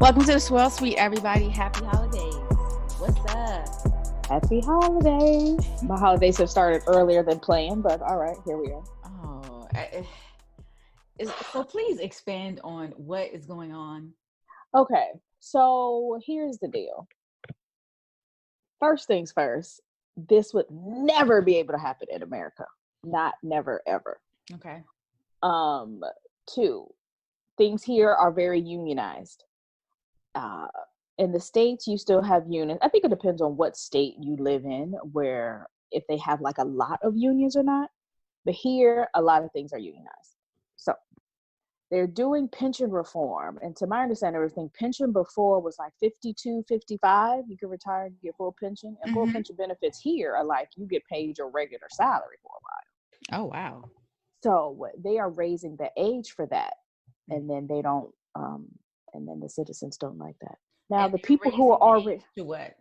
Welcome to the Swirl Suite, everybody. Happy holidays. What's up? Happy holidays. My holidays have started earlier than planned, but all right, here we are. Oh, so please expand on what is going on. Okay, so here's the deal. First things first, this would never be able to happen in America. Not never, ever. Okay. Two, things here are very unionized. In the States, you still have unions. I think it depends on what state you live in, where if they have like a lot of unions or not. But here, a lot of things are unionized. So they're doing pension reform. And to my understanding, everything pension before was like 52, 55. You can retire and get full pension. And full pension benefits here are like you get paid your regular salary for a while. Oh, wow. So they are raising the age for that. And then they don't, and then the citizens don't like that. Now, the people who are already to what?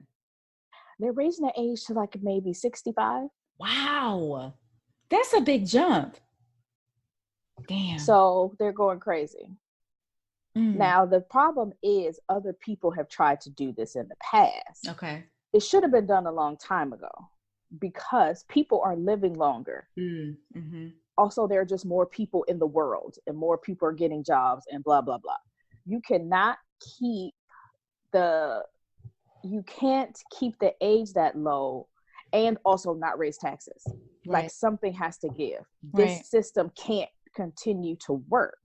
They're raising the age to like maybe 65. Wow. That's a big jump. Damn. So they're going crazy. Now, the problem is other people have tried to do this in the past. Okay. It should have been done a long time ago because people are living longer. Also, there are just more people in the world and more people are getting jobs and blah, blah, blah. You cannot keep you can't keep the age that low and also not raise taxes. Right. Like something has to give. This system can't continue to work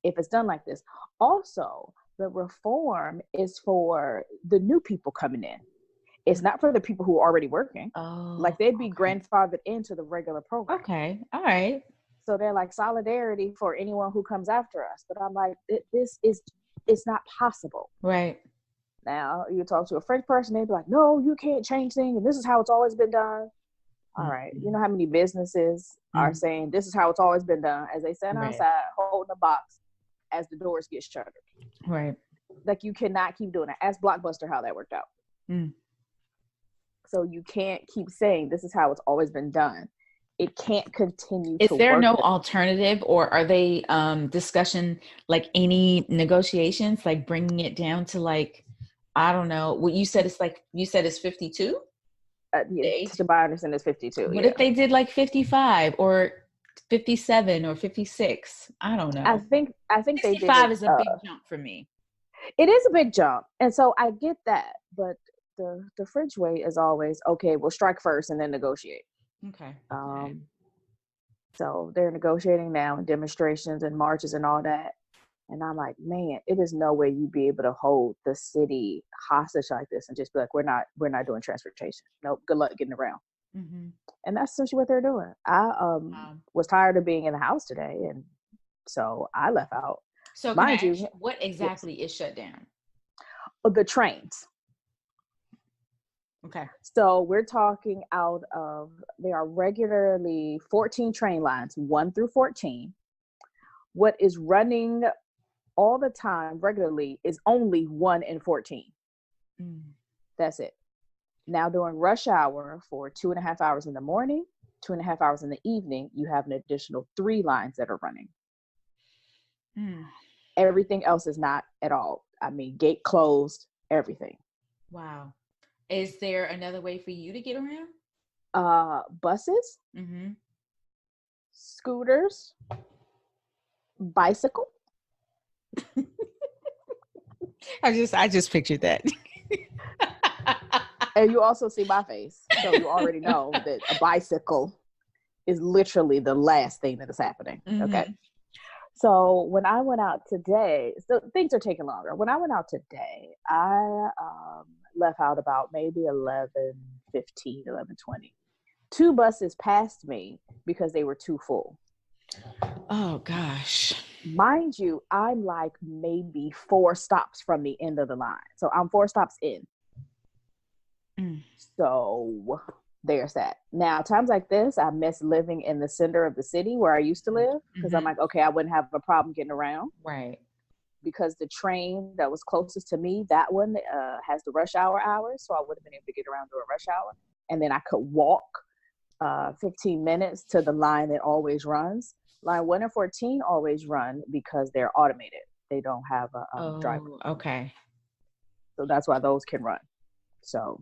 if it's done like this. Also, the reform is for the new people coming in. It's not for the people who are already working. Oh, like they'd be grandfathered into the regular program. Okay. All right. So they're like solidarity for anyone who comes after us. But I'm like, it's not possible. Right. Now, you talk to a French person, they'd be like, no, you can't change things. And this is how it's always been done. All right. You know how many businesses are saying this is how it's always been done as they stand outside holding a box as the doors get shuttered. Right. Like you cannot keep doing that. Ask Blockbuster how that worked out. So you can't keep saying this is how it's always been done. It can't continue to work. Is there no alternative, or are they discussion like any negotiations, like bringing it down to like, I don't know, what you said it's 52? To my understanding, it's 52. What if they did like 55 or 57 or 56? I don't know. I think 55 they did is a big jump for me. It is a big jump. And so I get that. But the French way is always, okay, we'll strike first and then negotiate. Okay. So they're negotiating now and demonstrations and marches and all that. And I'm like, man, it is no way you'd be able to hold the city hostage like this and just be like, we're not doing transportation. Nope. Good luck getting around. And that's essentially what they're doing. I was tired of being in the house today, and so I left out. So mind you, what exactly is shut down? The trains. Okay. So we're talking out of, there are regularly 14 train lines, 1 through 14. What is running all the time regularly is only 1 and 14. That's it. Now during rush hour for 2.5 hours in the morning, 2.5 hours in the evening, you have an additional 3 lines that are running. Everything else is not at all. I mean, gate closed, everything. Wow. Is there another way for you to get around? Buses, scooters, bicycle. I just pictured that. And you also see my face, so you already know that a bicycle is literally the last thing that is happening. Okay. So when I went out today, so things are taking longer. When I went out today, I left out about maybe 11:15, 11:20. 2 buses passed me because they were too full. Oh, gosh. Mind you, I'm like maybe 4 stops from the end of the line. So I'm 4 stops in. So there's that. Now, times like this, I miss living in the center of the city where I used to live because I'm like, okay, I wouldn't have a problem getting around. Right. Because the train that was closest to me, that one has the rush hour hours. So I would have been able to get around during rush hour. And then I could walk 15 minutes to the line that always runs. Line 1 and 14 always run because they're automated. they don't have a driver. Okay. So that's why those can run. So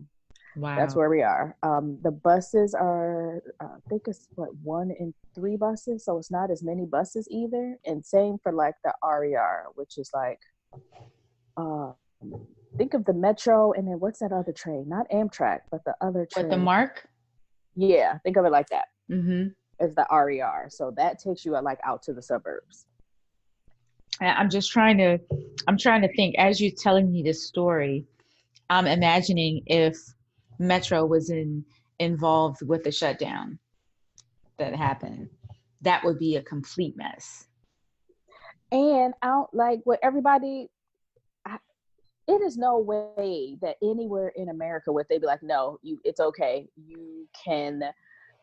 that's Wow. where we are. The buses are, I think it's 1 in 3 buses. So it's not as many buses either. And same for like the RER, which is like, think of the Metro and then what's that other train? Not Amtrak, but the other train. With the mark? Yeah, think of it like that. Mm-hmm. It's the RER. So that takes you like out to the suburbs. I'm trying to think as you're telling me this story, I'm imagining if Metro was involved with the shutdown that happened, that would be a complete mess. And out like what everybody, it is no way that anywhere in America would they be like, no, it's okay. You can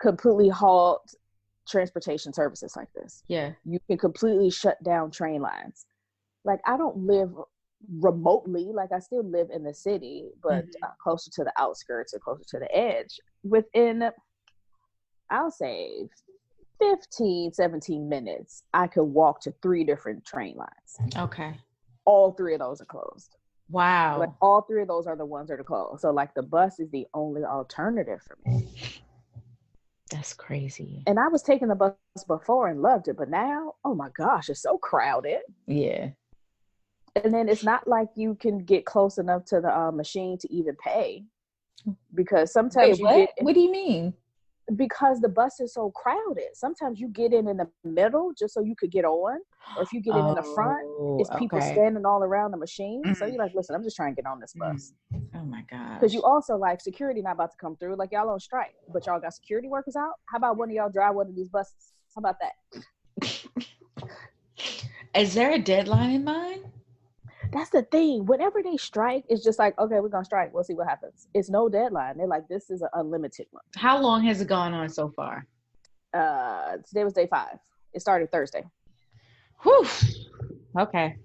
completely halt transportation services like this. Yeah. You can completely shut down train lines. Like I don't live remotely, like I still live in the city, but closer to the outskirts or closer to the edge. Within, I'll say 15, 17 minutes, I could walk to 3 different train lines. Okay. All 3 of those are closed. Wow. Like all 3 of those are the ones that are closed. So like the bus is the only alternative for me. That's crazy. And I was taking the bus before and loved it, but now, oh my gosh, it's so crowded. Yeah. And then it's not like you can get close enough to the machine to even pay, because sometimes What do you mean? Because the bus is so crowded. Sometimes you get in the middle just so you could get on, or if you get in the front, it's people standing all around the machine. So you're like, listen, I'm just trying to get on this bus. Oh my gosh. Because you also like security not about to come through. Like y'all on strike, but y'all got security workers out. How about one of y'all drive one of these buses? How about that? Is there a deadline in mind? That's the thing. Whenever they strike, it's just like, okay, we're gonna strike. We'll see what happens. It's no deadline. They're like, this is an unlimited one. How long has it gone on so far? Today was day 5. It started Thursday. Whew. Okay.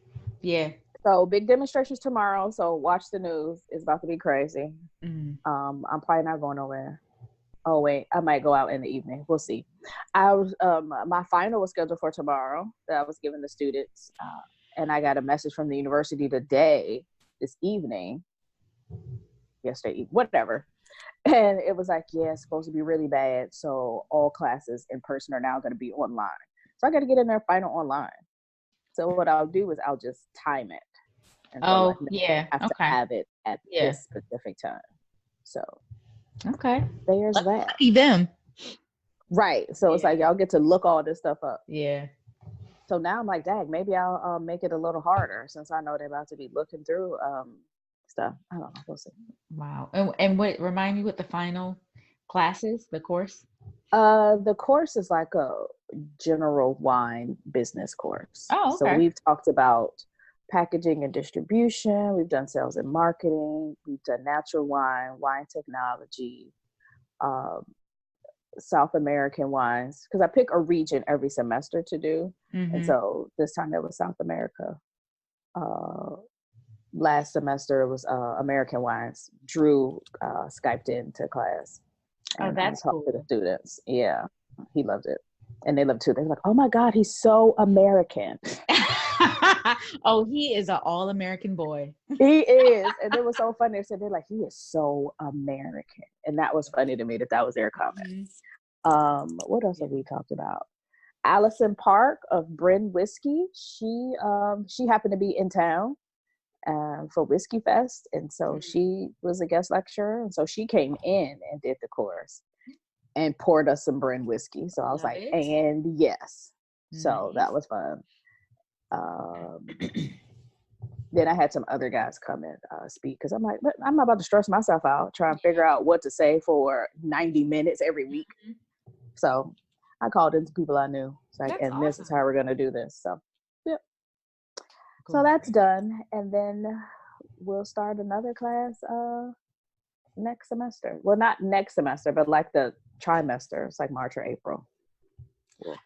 Yeah. So big demonstrations tomorrow. So watch the news. It's about to be crazy. I'm probably not going nowhere. Oh wait, I might go out in the evening. We'll see. I was my final was scheduled for tomorrow that I was giving the students, and I got a message from the university this evening, yesterday, whatever, and it was like, yeah, it's supposed to be really bad. So all classes in person are now going to be online. So I got to get in their final online. So what I'll do is I'll just time it. And so yeah, I have to have it at this specific time. So. Okay. There's that. Lucky them. Right. So it's like y'all get to look all this stuff up. Yeah. So now I'm like, dang, maybe I'll make it a little harder since I know they're about to be looking through stuff. I don't know. We'll see. Wow. And what remind me what the final classes, the course? The course is like a general wine business course. Oh, okay. So we've talked about packaging and distribution. We've done sales and marketing. We've done natural wine technology, South American wines, because I pick a region every semester to do. And so this time it was South America. Last semester it was American wines. Drew Skyped into class. And that's cool. To the students. Yeah, he loved it. And they loved it too. They're like, oh my God, he's so American. Oh, he is an all-American boy. He is. And it was so funny. They said, they're like, he is so American. And that was funny to me that was their comment. What else have we talked about? Allison Park of Bryn Whiskey. She happened to be in town for Whiskey Fest. And so she was a guest lecturer. And so she came in and did the course and poured us some Bryn whiskey. So I was like, and yes. So that was fun. Then I had some other guys come and speak because I'm like, I'm not about to stress myself out trying to figure out what to say for 90 minutes every week. So I called in people I knew. It's like, and awesome. This is how we're going to do this. So, yep. Cool. So that's done. And then we'll start another class next semester. Well, not next semester, but like the trimester. It's like March or April.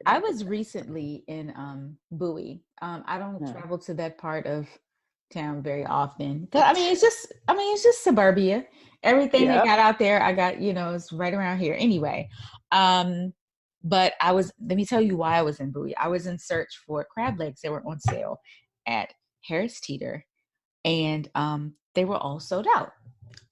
I was recently in Bowie. I don't travel to that part of town very often. I mean, it's just suburbia. Everything they got out there, I got, it's right around here anyway. But let me tell you why I was in Bowie. I was in search for crab legs. They were on sale at Harris Teeter, and they were all sold out.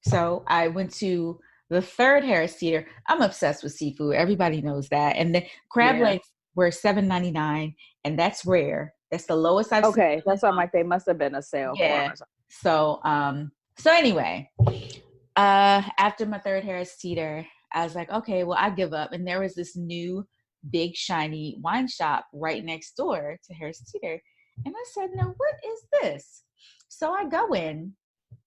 So I went to the third Harris Teeter. I'm obsessed with seafood. Everybody knows that. And the crab legs were $7.99, and that's rare. That's the lowest I've seen. Okay, that's why I'm like, they must have been a sale for them or something. So anyway, after my third Harris Teeter, I was like, okay, well, I give up. And there was this new big shiny wine shop right next door to Harris Teeter. And I said, no, what is this? So I go in,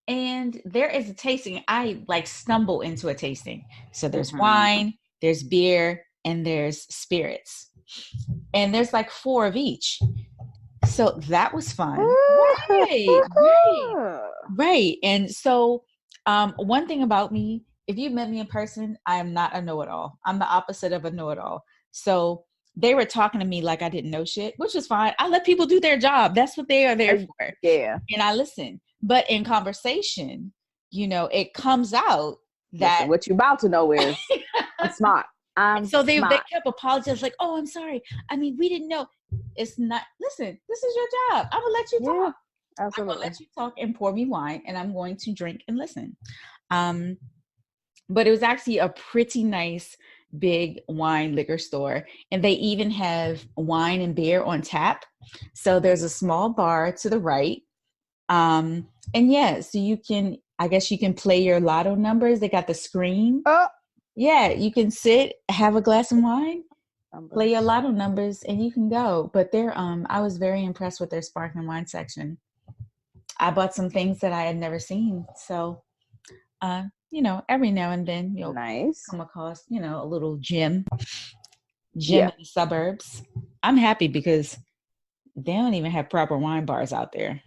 and there is a tasting. I like stumble into a tasting. So there's wine, there's beer, and there's spirits. And there's like 4 of each. So that was fun. Right. And so one thing about me, if you met me in person, I am not a know-it-all. I'm the opposite of a know-it-all. So they were talking to me like I didn't know shit, which is fine. I let people do their job. That's what they are there for. Yeah. And I listen. But in conversation, it comes out that what you about to know is I'm smart. So they kept apologizing, like, oh, I'm sorry. I mean, we didn't know. It's not, listen, this is your job. I'm going to let you talk. Absolutely. I'm going to let you talk and pour me wine, and I'm going to drink and listen. But it was actually a pretty nice big wine liquor store, and they even have wine and beer on tap. So there's a small bar to the right. So you can, I guess you can play your lotto numbers. They got the screen. Yeah, you can sit, have a glass of wine, play your lotto numbers, and you can go. But I was very impressed with their sparkling wine section. I bought some things that I had never seen. So, every now and then you'll come across, a little gym in the suburbs. I'm happy because they don't even have proper wine bars out there.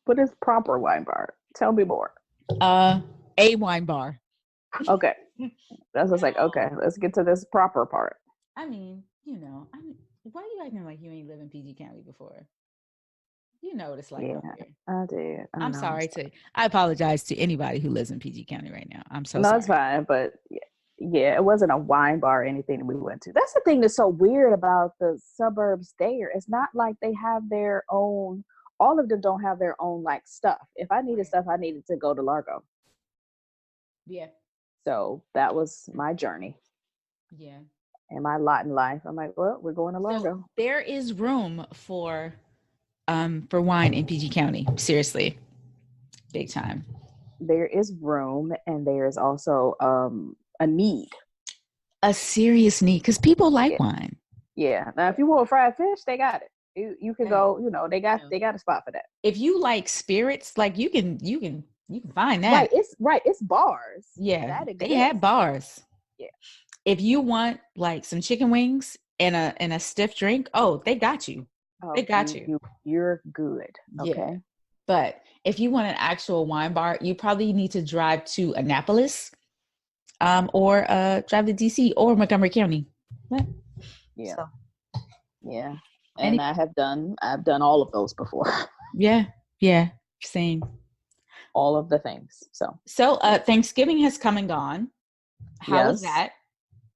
What is proper wine bar? Tell me more. A wine bar. Okay. That's just like, okay, let's get to this proper part. I mean, why are you acting like you ain't lived in PG County before? You know what it's like out here. I did. I'm sorry. I apologize to anybody who lives in PG County right now. I'm so sorry. No, it's fine. But yeah, it wasn't a wine bar or anything that we went to. That's the thing that's so weird about the suburbs there. It's not like they have their own, all of them don't have their own like stuff. If I needed stuff, I needed to go to Largo. Yeah. So that was my journey. Yeah. And my lot in life. I'm like, well, we're going to Largo. So there is room for wine in PG County. Seriously. Big time. There is room, and there is also a need. A serious need, because people like wine. Yeah. Now if you want fried fish, they got it. You can go, they got a spot for that. If you like spirits, like you can find that. It's bars. Yeah. They have bars. Yeah. If you want like some chicken wings and a stiff drink, they got you. They got you. You're good. Okay. Yeah. But if you want an actual wine bar, you probably need to drive to Annapolis, or drive to DC or Montgomery County. Yeah. So. Yeah. And I've done all of those before. Yeah. Yeah. Same. All of the things. So Thanksgiving has come and gone. How was that?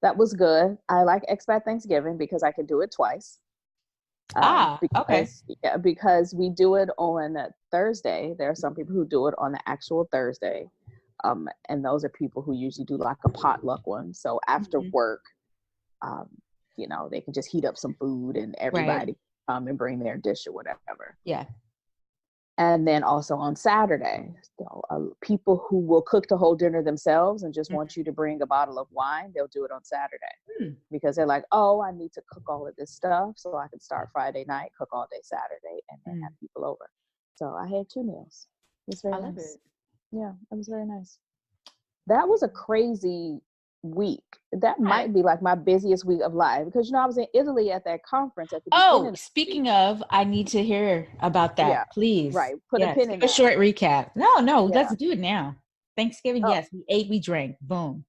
That was good. I like expat Thanksgiving because I can do it twice. Okay. Yeah, because we do it on Thursday. There are some people who do it on the actual Thursday. And those are people who usually do like a potluck one. So after work, they can just heat up some food and everybody come and bring their dish or whatever. Yeah. And then also on Saturday, people who will cook the whole dinner themselves and just want you to bring a bottle of wine, they'll do it on Saturday because they're like, oh, I need to cook all of this stuff so I can start Friday night, cook all day Saturday, and then have people over. So I had 2 meals. It was very nice. Love it. Yeah, it was very nice. That was a crazy week. That might be like my busiest week of life because I was in Italy at that conference at the beginning. Speaking of, I need to hear about that, please. Right, put a pin in that. A short recap. No, let's do it now. Thanksgiving, yes, we ate, we drank, boom.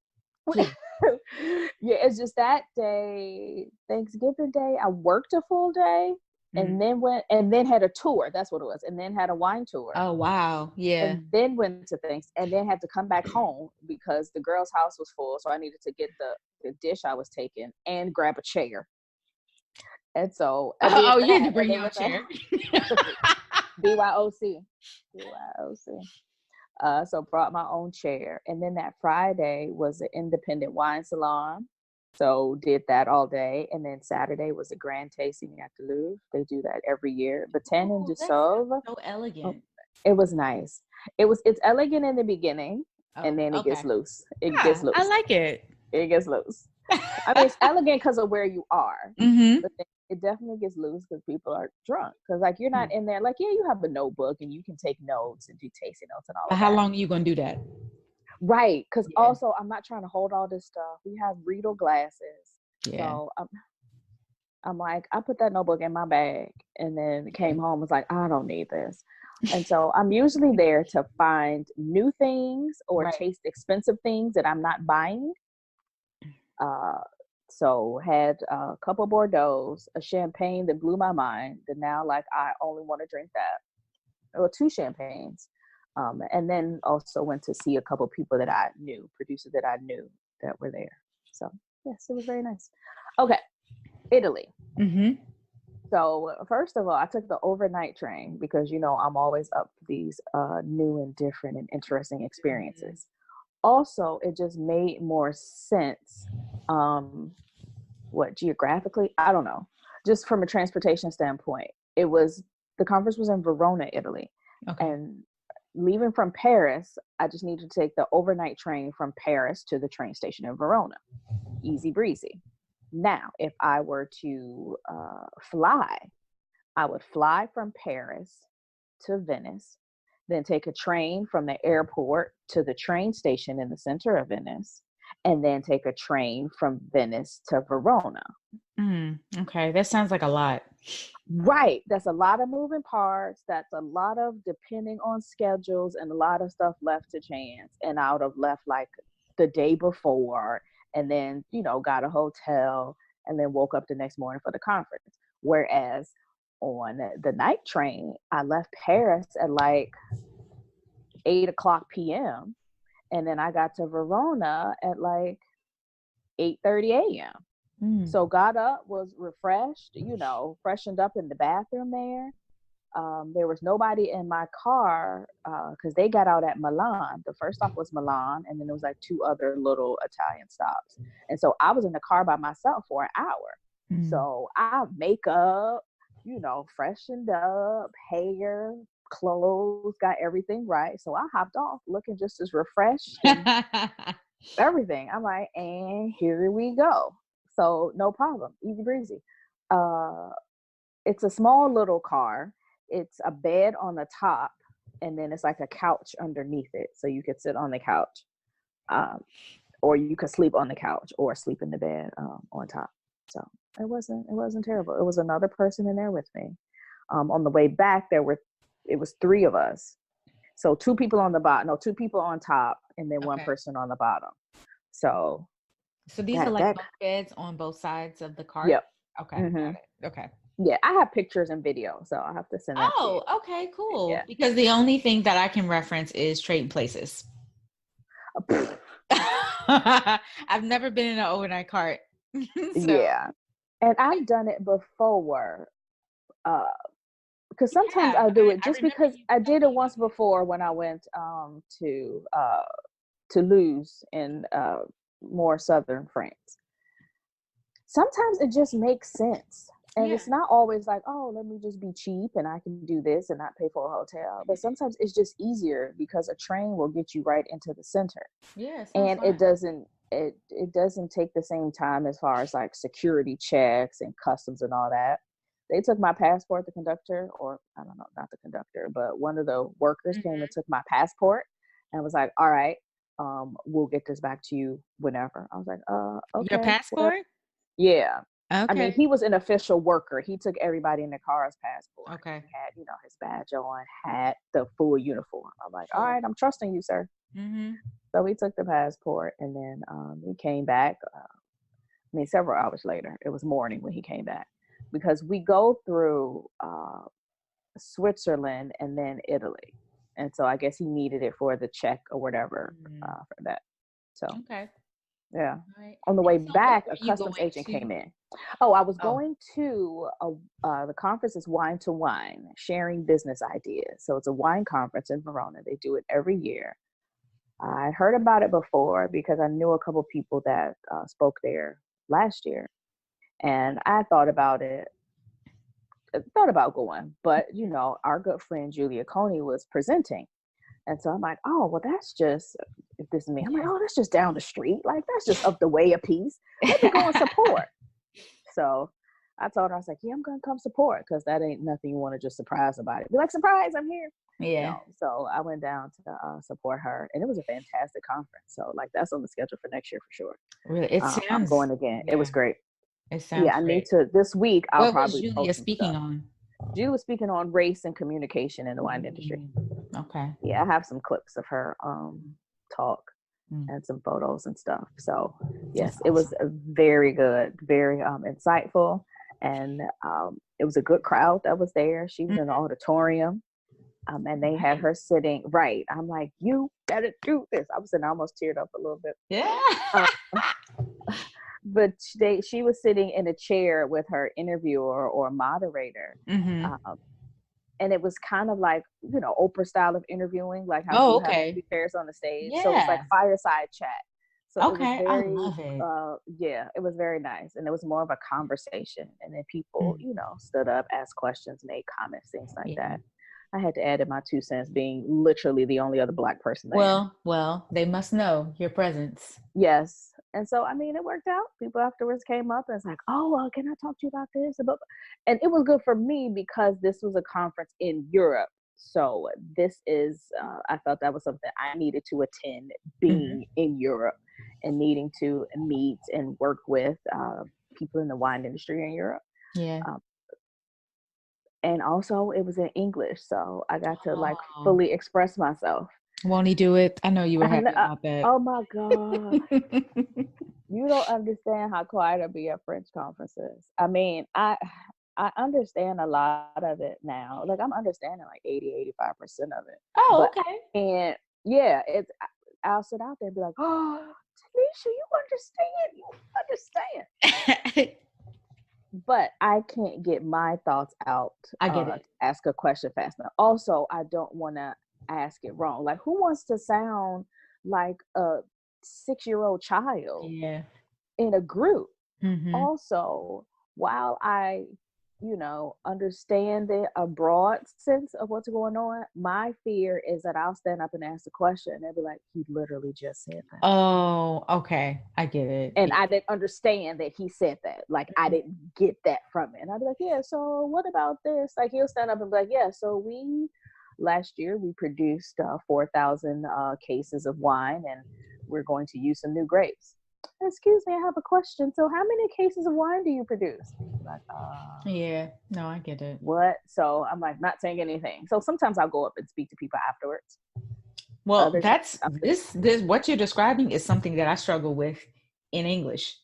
Yeah, it's just that day, Thanksgiving Day, I worked a full day and then had a tour. That's what it was. And then had a wine tour. Oh, wow. Yeah. And then went to things and then had to come back home because the girl's house was full. So I needed to get the dish I was taking and grab a chair. And so you had to bring your chair. BYOC. BYOC. So brought my own chair. And then that Friday was an independent wine salon. So did that all day. And then Saturday was a grand tasting at the Louvre. They do that every year. Botanique and de Sauve. So elegant. It was nice. It's elegant in the beginning, and then it gets loose. It gets loose. I like it. It gets loose. I mean, it's elegant because of where you are. Mm-hmm. But then it definitely gets loose because people are drunk. Because like you're not in there. Like, yeah, you have a notebook and you can take notes and do tasting notes and all but of how that. long are you gonna do that? Right. Because also I'm not trying to hold all this stuff. We have Riedel glasses. Yeah. So I'm like, I put that notebook in my bag and then came home, was like, I don't need this. And so I'm usually there to find new things or taste expensive things that I'm not buying. So had a couple Bordeaux's, a champagne that blew my mind, that now like I only want to drink that, or 2 champagnes. And then also went to see a couple people that I knew, producers that I knew that were there. So yes, it was very nice. Okay, Italy. Mm-hmm. So first of all, I took the overnight train because, you know, I'm always up for these new and different and interesting experiences. Also, it just made more sense. Geographically? I don't know. Just from a transportation standpoint, the conference was in Verona, Italy. Okay. And leaving from Paris, I just needed to take the overnight train from Paris to the train station in Verona. Easy breezy. Now, if I were to fly, I would fly from Paris to Venice, then take a train from the airport to the train station in the center of Venice, and then take a train from Venice to Verona. Okay, that sounds like a lot. Right. That's a lot of moving parts. That's a lot of depending on schedules and a lot of stuff left to chance. And I would have left like the day before and then, you know, got a hotel and then woke up the next morning for the conference. Whereas on the night train, I left Paris at like 8:00 p.m. and then I got to Verona at like 8:30 a.m. So got up, was refreshed, you know, freshened up in the bathroom there. There was nobody in my car because they got out at Milan. The first stop was Milan, and then there was like 2 other little Italian stops. And so I was in the car by myself for an hour. So I makeup, you know, freshened up, hair, clothes, got everything right. So I hopped off looking just as refreshed and everything. I'm like, and here we go. So no problem, easy breezy. It's a small little car. It's a bed on the top, and then it's like a couch underneath it. So you could sit on the couch, or you could sleep on the couch or sleep in the bed on top. So it wasn't terrible. It was another person in there with me. On the way back, it was 3 of us. So 2 people on the bottom, 2 people on top, and then 1 person on the bottom. So these are like bunk beds on both sides of the cart? Yep. Okay. Mm-hmm. Got it. Okay. Yeah, I have pictures and video, so I'll have to send that to you. Okay, cool. Yeah. Because the only thing that I can reference is Trading Places. I've never been in an overnight cart. Yeah. And I've done it before. Because sometimes I'll do it just because I did it once before when I went to Toulouse in more southern France. Sometimes it just makes sense. And it's not always like, oh, let me just be cheap and I can do this and not pay for a hotel. But sometimes it's just easier because a train will get you right into the center. Yes. And it doesn't take the same time as far as like security checks and customs and all that. They took my passport, the conductor, or I don't know, not the conductor, but one of the workers came and took my passport and was like, all right, we'll get this back to you whenever. I was like, okay. Your passport? Well, yeah. Okay. I mean, he was an official worker. He took everybody in the car's passport. Okay. He had, you know, his badge on, hat, the full uniform. I'm like, all right, I'm trusting you, sir. Mm-hmm. So we took the passport and then he came back. Several hours later. It was morning when he came back because we go through Switzerland and then Italy. And so I guess he needed it for the check or whatever for that. So, okay. Yeah. Right. On the way back, a customs agent came in. Oh, I was going to the conference is Wine to Wine, sharing business ideas. So it's a wine conference in Verona. They do it every year. I heard about it before because I knew a couple people that spoke there last year, and I thought about going, but our good friend Julia Coney was presenting. And so I'm like, oh, well, that's just, if this is me, I'm like, oh, that's just down the street. Like, that's just up the way a piece. Let me go and support. So I told her, I was like, yeah, I'm going to come support, because that ain't nothing you want to just surprise somebody. Be like, surprise, I'm here. Yeah. No. So I went down to support her, and it was a fantastic conference. So like, that's on the schedule for next year for sure. Really, it I'm sounds. going again. Yeah, It was great. it sounds. Yeah, I great. need to, this week, I'll What was probably Julia post some speaking stuff. on? Julie was speaking on race and communication in the wine industry. Okay. Yeah, I have some clips of her talk and some photos and stuff. So yes, it was very good, very insightful, and it was a good crowd that was there. She was in the auditorium, and they had her sitting right. I'm like, you better do this. I was sitting, I almost teared up a little bit. Yeah. But she was sitting in a chair with her interviewer or moderator. And it was kind of like, Oprah style of interviewing, like how you have 2 chairs on the stage. Yeah. So it was like fireside chat. So it was very, I love it. Yeah, it was very nice. And it was more of a conversation. And then people, stood up, asked questions, made comments, things like that. I had to add in my 2 cents, being literally the only other Black person there. Well, they must know your presence. Yes. And so, I mean, it worked out. People afterwards came up and was like, oh, well, can I talk to you about this? And it was good for me because this was a conference in Europe. So this is, I felt that was something I needed to attend, being in Europe and needing to meet and work with people in the wine industry in Europe. Yeah. And also it was in English. So I got to like fully express myself. Won't he do it? I know you were happy about that. Oh my God. You don't understand how quiet I'll be at French conferences. I mean, I understand a lot of it now. Like, I'm understanding like 80-85% of it. Oh, okay. And yeah, I'll sit out there and be like, oh, Tanisha, you understand. But I can't get my thoughts out. I get it. Ask a question fast enough. Also, I don't want to ask it wrong. Like, who wants to sound like a 6-year-old child in a group? Also, while I understand a broad sense of what's going on, my fear is that I'll stand up and ask a question and they'll be like, he literally just said that. Oh, okay. I get it. And I didn't understand that he said that. Like, I didn't get that from it. And I'd be like, yeah, so what about this? Like, he'll stand up and be like, yeah, so last year we produced 4,000 cases of wine, and we're going to use some new grapes. Excuse me, I have a question. So how many cases of wine do you produce? Like, yeah, no, I get it. What? So I'm like, not saying anything. So sometimes I'll go up and speak to people afterwards. Well, that's this what you're describing is something that I struggle with in English.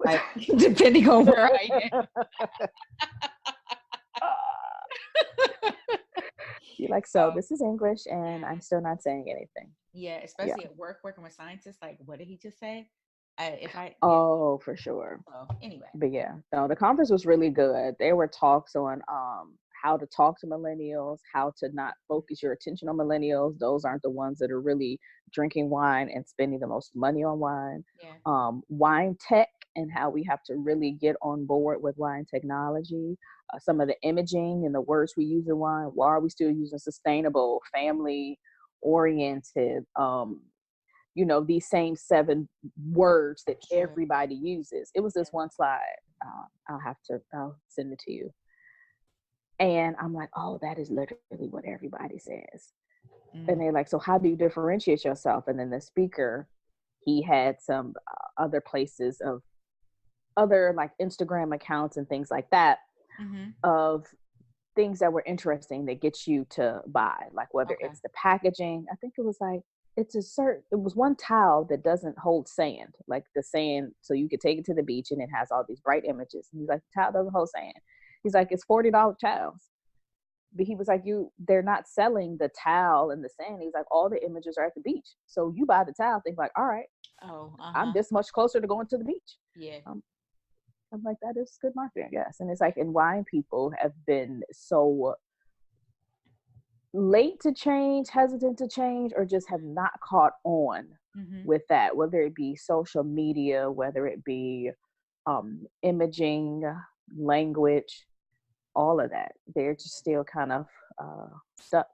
Like, depending on where I am. You're like, so this is English and I'm still not saying anything. Yeah, especially at work, working with scientists. Like, what did he just say? For sure. So anyway, but yeah, no, the conference was really good. There were talks on how to talk to millennials, how to not focus your attention on millennials. Those aren't the ones that are really drinking wine and spending the most money on wine. Wine tech and how we have to really get on board with wine technology. Some of the imaging and the words we use in wine. Why are we still using sustainable, family oriented, these same 7 words that everybody uses? It was this one slide. I'll send it to you. And I'm like, oh, that is literally what everybody says. And they're like, so how do you differentiate yourself? And then the speaker, he had some other places of other like Instagram accounts and things like that of things that were interesting that gets you to buy, like whether it's the packaging. I think it was like, it was one towel that doesn't hold sand, like the sand, so you could take it to the beach and it has all these bright images. And he's like, the towel doesn't hold sand. He's like, it's $40 towels. But he was like, they're not selling the towel and the sand. He's like, all the images are at the beach. So you buy the towel, think like, all right, I'm this much closer to going to the beach. Yeah. I'm like, that is good marketing, yes. And it's like, and wine people have been so late to change, hesitant to change, or just have not caught on with that, whether it be social media, whether it be imaging, language, all of that. They're just still kind of stuck.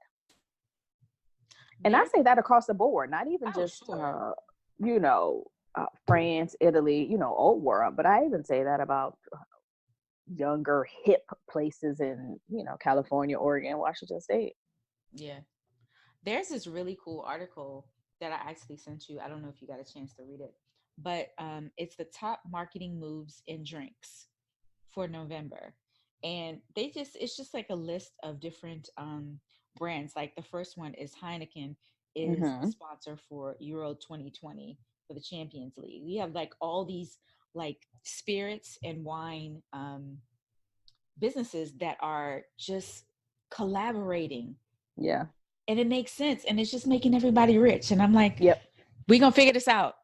And I say that across the board, not even just, you know, France, Italy, you know, old world, but I even say that about younger, hip places in, you know, California, Oregon, Washington State. Yeah. There's this really cool article that I actually sent you. I don't know if you got a chance to read it, but it's the top marketing moves in drinks for November. And it's just like a list of different brands. Like the first one is Heineken is the sponsor for Euro 2020 for the Champions League. We have like all these like spirits and wine businesses that are just collaborating. Yeah. And it makes sense. And it's just making everybody rich. And I'm like, yep, we're going to figure this out.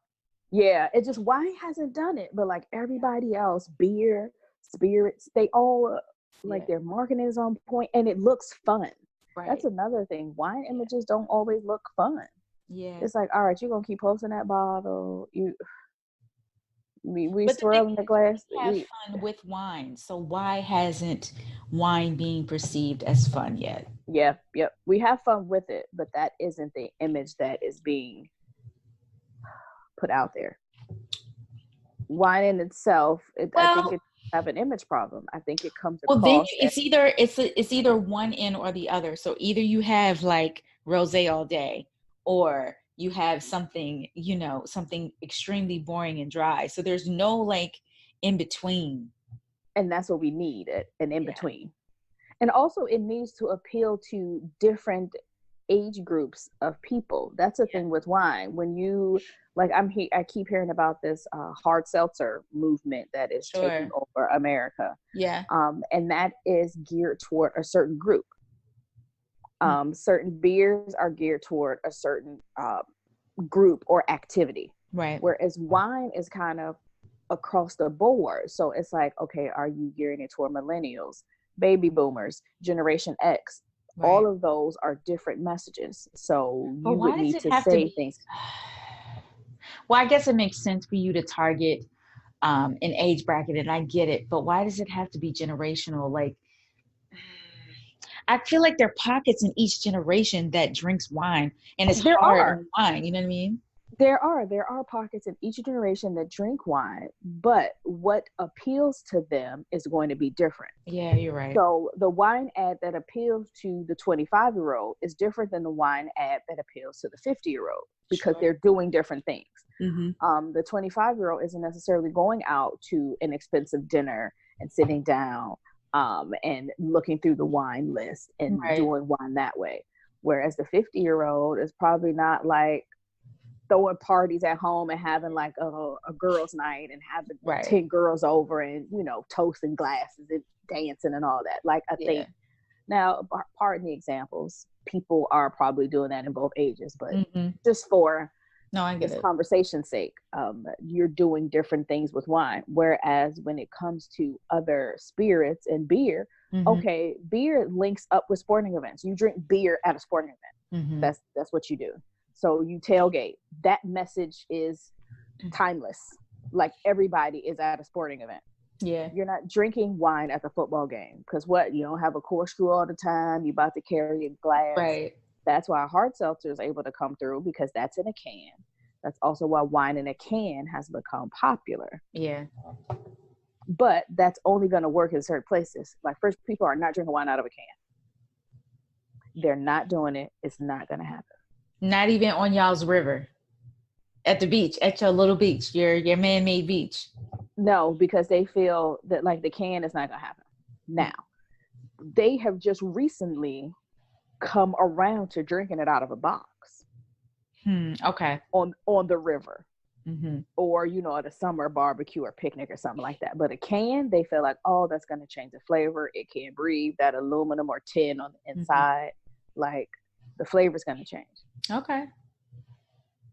Yeah. It just, wine hasn't done it. But like everybody else, beer, spirits, they all like their marketing is on point and it looks fun. Right. That's another thing. Wine images don't always look fun. Yeah. It's like, all right, you're going to keep posting that bottle. We swirl in the glass. We have fun with wine. So why hasn't wine being perceived as fun yet? Yeah, yep. We have fun with it, but that isn't the image that is being put out there. Wine in itself, I think it have an image problem. I think it comes across. Well, then it's either one end or the other. So either you have like rosé all day, or you have something, you know, something extremely boring and dry. So there's no like in between. And that's what we need, an in between. And also it needs to appeal to different age groups of people. That's the thing with wine. When you like, I keep hearing about this hard seltzer movement that is taking over America. Yeah. And that is geared toward a certain group. Certain beers are geared toward a certain group or activity. Right. Whereas wine is kind of across the board. So it's like, okay, are you gearing it toward millennials, baby boomers, Generation X? Right. All of those are different messages. So you would need to say things. Well, I guess it makes sense for you to target an age bracket, and I get it. But why does it have to be generational? Like, I feel like there are pockets in each generation that drinks wine, and it's hard on wine. You know what I mean? There are pockets in each generation that drink wine, but what appeals to them is going to be different. Yeah, you're right. So the wine ad that appeals to the 25-year-old is different than the wine ad that appeals to the 50-year-old because they're doing different things. Mm-hmm. The 25-year-old isn't necessarily going out to an expensive dinner and sitting down and looking through the wine list and doing wine that way. Whereas the 50-year-old is probably not like throwing parties at home and having like a girls' night and having 10 girls over and, you know, toasting glasses and dancing and all that. Like, I think now, pardon the examples, people are probably doing that in both ages, but just for this conversation's sake, you're doing different things with wine. Whereas when it comes to other spirits and beer, okay, beer links up with sporting events. You drink beer at a sporting event. That's what you do. So you tailgate. That message is timeless. Like, everybody is at a sporting event. Yeah. You're not drinking wine at the football game because you don't have a corkscrew all the time. You're about to carry a glass. Right. That's why hard seltzer is able to come through because that's in a can. That's also why wine in a can has become popular. Yeah. But that's only going to work in certain places. Like, first, people are not drinking wine out of a can. They're not doing it. It's not going to happen. Not even on y'all's river, at the beach, at your little beach, your man-made beach. No, because they feel that like the can is not gonna happen. Now, they have just recently come around to drinking it out of a box. Okay. On the river, or at a summer barbecue or picnic or something like that. But a can, they feel like, oh, that's gonna change the flavor. It can't breathe. That aluminum or tin on the inside, like the flavor's gonna change. Okay.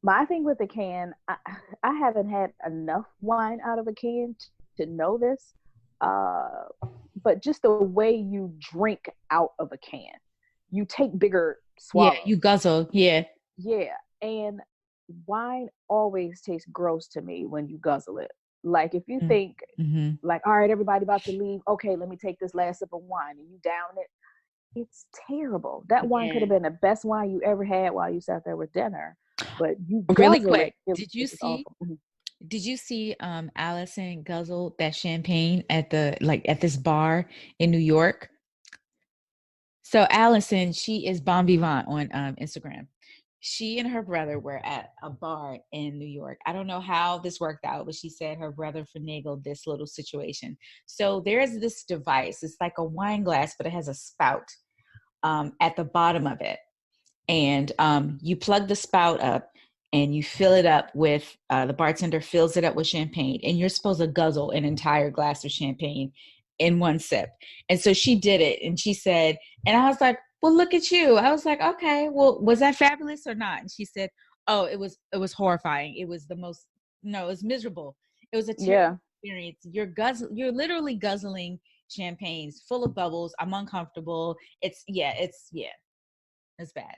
My thing with the can, I haven't had enough wine out of a can to know this, but just the way you drink out of a can, you take bigger Yeah, swallows. you guzzle. Yeah. Yeah, and wine always tastes gross to me when you guzzle it. Like if you think, Mm-hmm. like, all right, everybody about to leave. Okay, let me take this last sip of wine, and you down it. It's terrible. That wine could have been the best wine you ever had while you sat there with dinner, but you Really guzzle quick, it. did you It's just see? awful. Mhm. Did you see Allison guzzle that champagne at at this bar in New York? So Allison, she is bon vivant on Instagram. She and her brother were at a bar in New York. I don't know how this worked out, but she said her brother finagled this little situation. So there's this device. It's like a wine glass, but it has a spout at the bottom of it. And you plug the spout up and you fill it up with the bartender fills it up with champagne, and you're supposed to guzzle an entire glass of champagne in one sip. And so she did it, and she said, and I was like, well, look at you. I was like, okay, well, was that fabulous or not? And she said, oh, it was horrifying. It was the most, no, it was miserable. It was a terrible experience. You're literally guzzling champagnes full of bubbles. I'm uncomfortable. It's bad.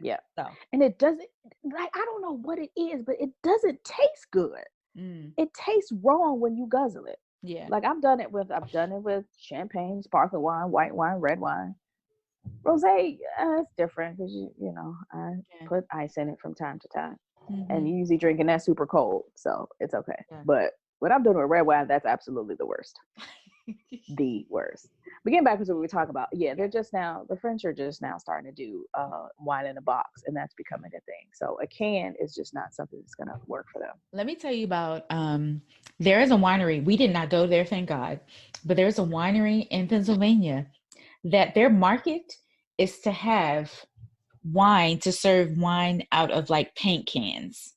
Yeah. So, And it doesn't, like, I don't know what it is, but it doesn't taste good. It tastes wrong when you guzzle it. yeah. Like I've done it with champagne, sparkling wine, white wine, red wine. Rosé, it's different because I put ice in it from time to time, and you usually drinking that super cold, so it's okay. Yeah. But what I'm doing with red wine, that's absolutely the worst. The worst. But getting back to what we were talking about, the French are just now starting to do wine in a box, and that's becoming a thing. So a can is just not something that's going to work for them. Let me tell you about, there is a winery. We did not go there, thank God, but there's a winery in Pennsylvania that their market is to have serve wine out of like paint cans.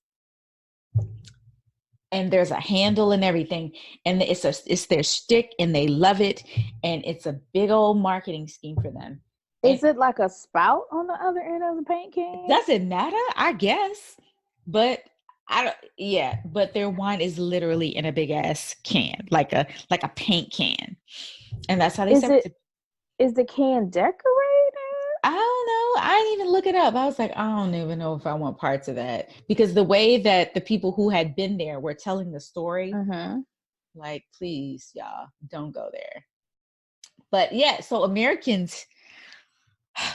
And there's a handle and everything, and it's their stick, and they love it, and it's a big old marketing scheme for them. Is it like a spout on the other end of the paint can? Does it matter? I guess, but but their wine is literally in a big ass can, like a paint can, and that's how they serve it. Is the can decorated? I don't know. I didn't even look it up. I was like, I don't even know if I want parts of that, because the way that the people who had been there were telling the story, like, please, y'all, don't go there. But yeah, so Americans,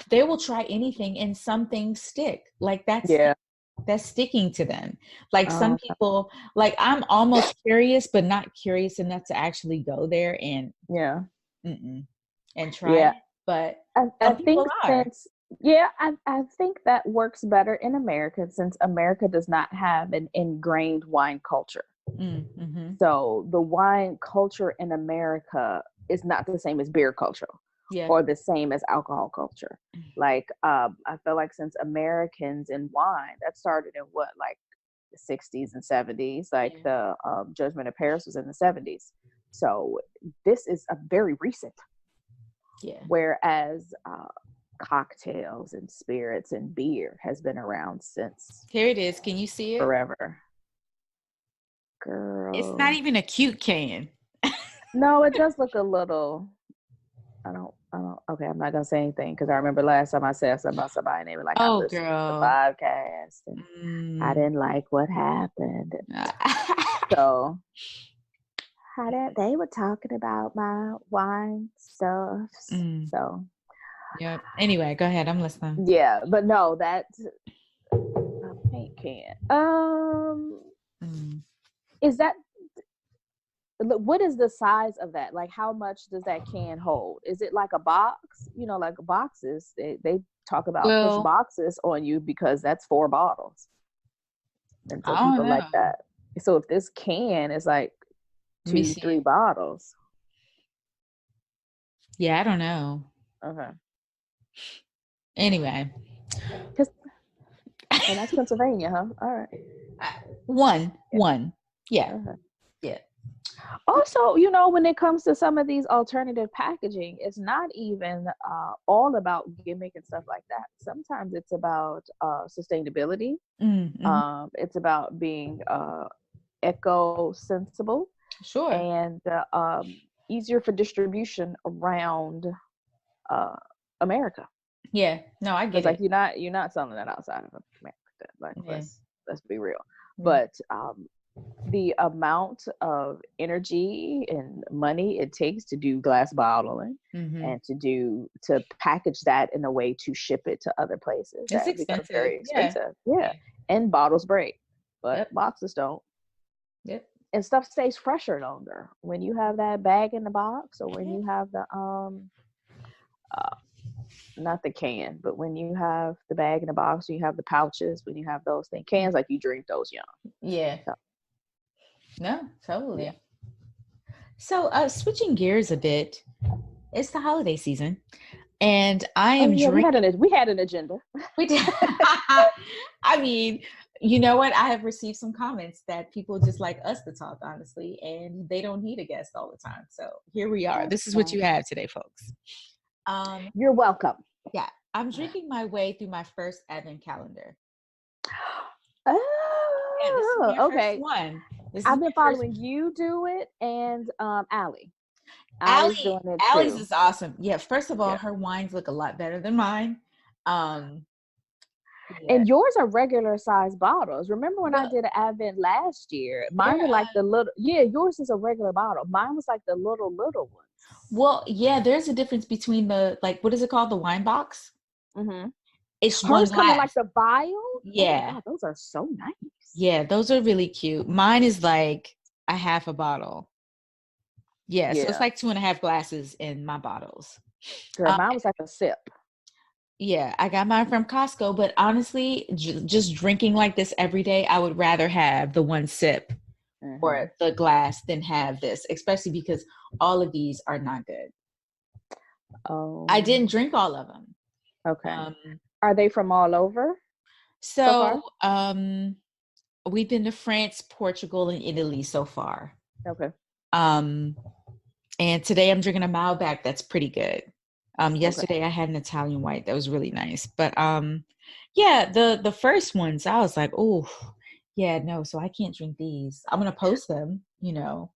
they will try anything, and some things stick. Like that's sticking to them. Like some people, like I'm almost curious, but not curious enough to actually go there and and try it. But I think I think that works better in America, since America does not have an ingrained wine culture. So the wine culture in America is not the same as beer culture, or the same as alcohol culture. Like I feel like since Americans in wine, that started in like the 60s and 70s, like the Judgment of Paris was in the 70s. So this is a very recent. Whereas cocktails and spirits and beer has been around since. Here it is. Can you see it? Forever. Girl. It's not even a cute can. No, it does look a little. I don't. Okay, I'm not gonna say anything because I remember last time I said something about somebody and they were like, "I listened to the podcast and I didn't like what happened." So. They were talking about my wine stuff. So anyway, go ahead, I'm listening. But no, that's a paint can. Is that, what is the size of that? Like, how much does that can hold? Is it like a box? Like boxes, they talk about push boxes on you because that's 4 bottles, and so people like that. So if this can is like 2-3 bottles. I don't know. Okay. Anyway. And that's Pennsylvania, huh? All right. One. Yeah. Yeah. Also, when it comes to some of these alternative packaging, it's not even all about gimmick and stuff like that. Sometimes it's about sustainability. It's about being eco-sensible. Sure. and easier for distribution around America. Yeah. No, I Because get it. like you're not selling that outside of America. Like Yeah. let's be real. Yeah. But the amount of energy and money it takes to do glass bottling and to package that in a way to ship it to other places, It's that becomes expensive. very Yeah. expensive. Yeah. And bottles break, but Yep. boxes don't. Yep. And stuff stays fresher longer when you have that bag in the box, or when you have the uh not the can, but when you have the bag in the box, when you have the pouches, when you have those things, cans, like you drink those young. Yeah. So, No, totally. yeah. So, switching gears a bit, it's the holiday season, and I Oh am yeah, drinking. we had an agenda. We did. I mean, you know what? I have received some comments that people just like us to talk, honestly, and they don't need a guest all the time. So here we are. This is what you have today, folks. You're welcome. Yeah, I'm drinking my way through my first advent calendar. Yeah, this is Oh, my first okay. one. This is I've been my first. following you do it, and Allie. Allie's Allie, doing it Allie's too. is awesome. Yeah, first of all, Yeah. her wines look a lot better than mine. Um, yeah. And yours are regular size bottles. Remember when I Well, did an Advent last year? Mine they're were like the little, yeah, yours is a regular bottle. Mine was like the little ones. well, yeah, there's a difference between the like what is it called? The wine box? Mm-hmm. It's one Hers come in like glass. the vial. Oh my Yeah. God, those are so nice. Yeah, those are really cute. Mine is like a half a bottle. Yeah, so it's Yeah. like 2.5 glasses in my bottles. Girl, mine was like a sip. Yeah, I got mine from Costco, but honestly, just drinking like this every day, I would rather have the one sip Mm-hmm. or the glass than have this, especially because all of these are not good. I Oh, didn't drink all of them. okay. Um, Are they from all over so so far? we've been to France, Portugal, and Italy so far. Okay. Um, and today I'm drinking a Malbec that's pretty good. Okay. Yesterday I had an Italian white that was really nice. But yeah, the first ones I was like, oh, yeah, no, so I can't drink these. I'm gonna post them, you know.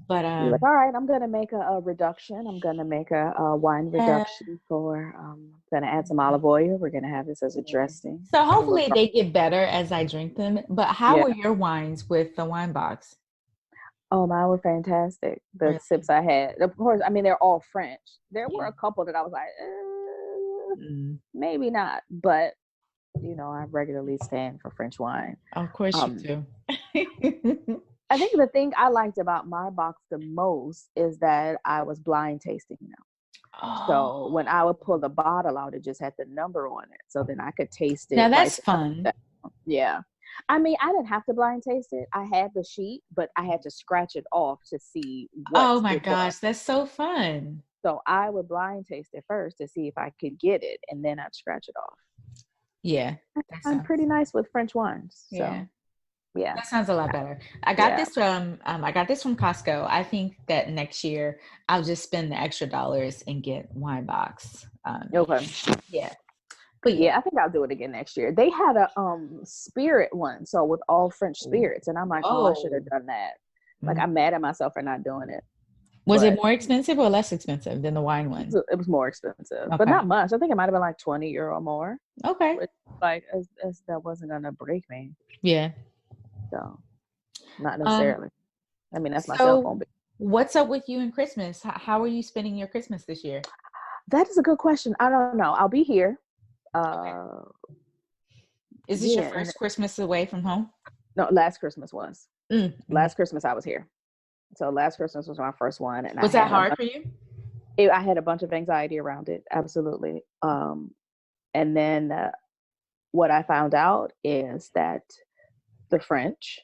But You're like, all right, I'm gonna make a reduction. I'm gonna make a wine yeah, reduction for. Gonna add some olive oil. We're gonna have this as a yeah. dressing. So A little hopefully they get better as I drink them. But how Yeah. were your wines with the wine box? Oh, mine were fantastic. The Really? sips I had, of course, I mean they're all French. There were Yeah. a couple that I was like, Mm. maybe not, but I regularly stand for French wine. Of course you Um, do. I think the thing I liked about my box the most is that I was blind tasting them. Oh, So when I would pull the bottle out, it just had the number on it. So then I could taste now it like that's fun. yeah. I mean, I didn't have to blind taste it. I had the sheet, but I had to scratch it off to see what Oh my it was. gosh, that's so fun. So I would blind taste it first to see if I could get it, and then I'd scratch it off. Yeah, that I'm sounds, pretty nice with French wines. yeah, So yeah. that sounds a lot better. Yeah. I got this from Costco. I think that next year I'll just spend the extra dollars and get wine box. Okay. Yeah, but yeah. Yeah, I think I'll do it again next year. They had a spirit one, so with all French spirits, and I'm like, oh, I should Oh, have done that. Like mm. I'm mad at myself for not doing it. Was it But more expensive or less expensive than the wine one? it was more expensive, but Okay. not much. I think it might have been like 20 euro more, Okay. which like as that wasn't gonna break me. Yeah. So not Um, necessarily. I mean, that's my cell so phone bill. what's up with you and Christmas? How are you spending your Christmas this year? That is a good question. I don't know. I'll be here. Okay. Uh, Is this your yeah. And first Christmas away from home? no, last Christmas was. Mm-hmm. Last Christmas I was here. So last Christmas was my first one, and Was that hard for you? I had a bunch of anxiety around it. Absolutely. And then what I found out is that the French,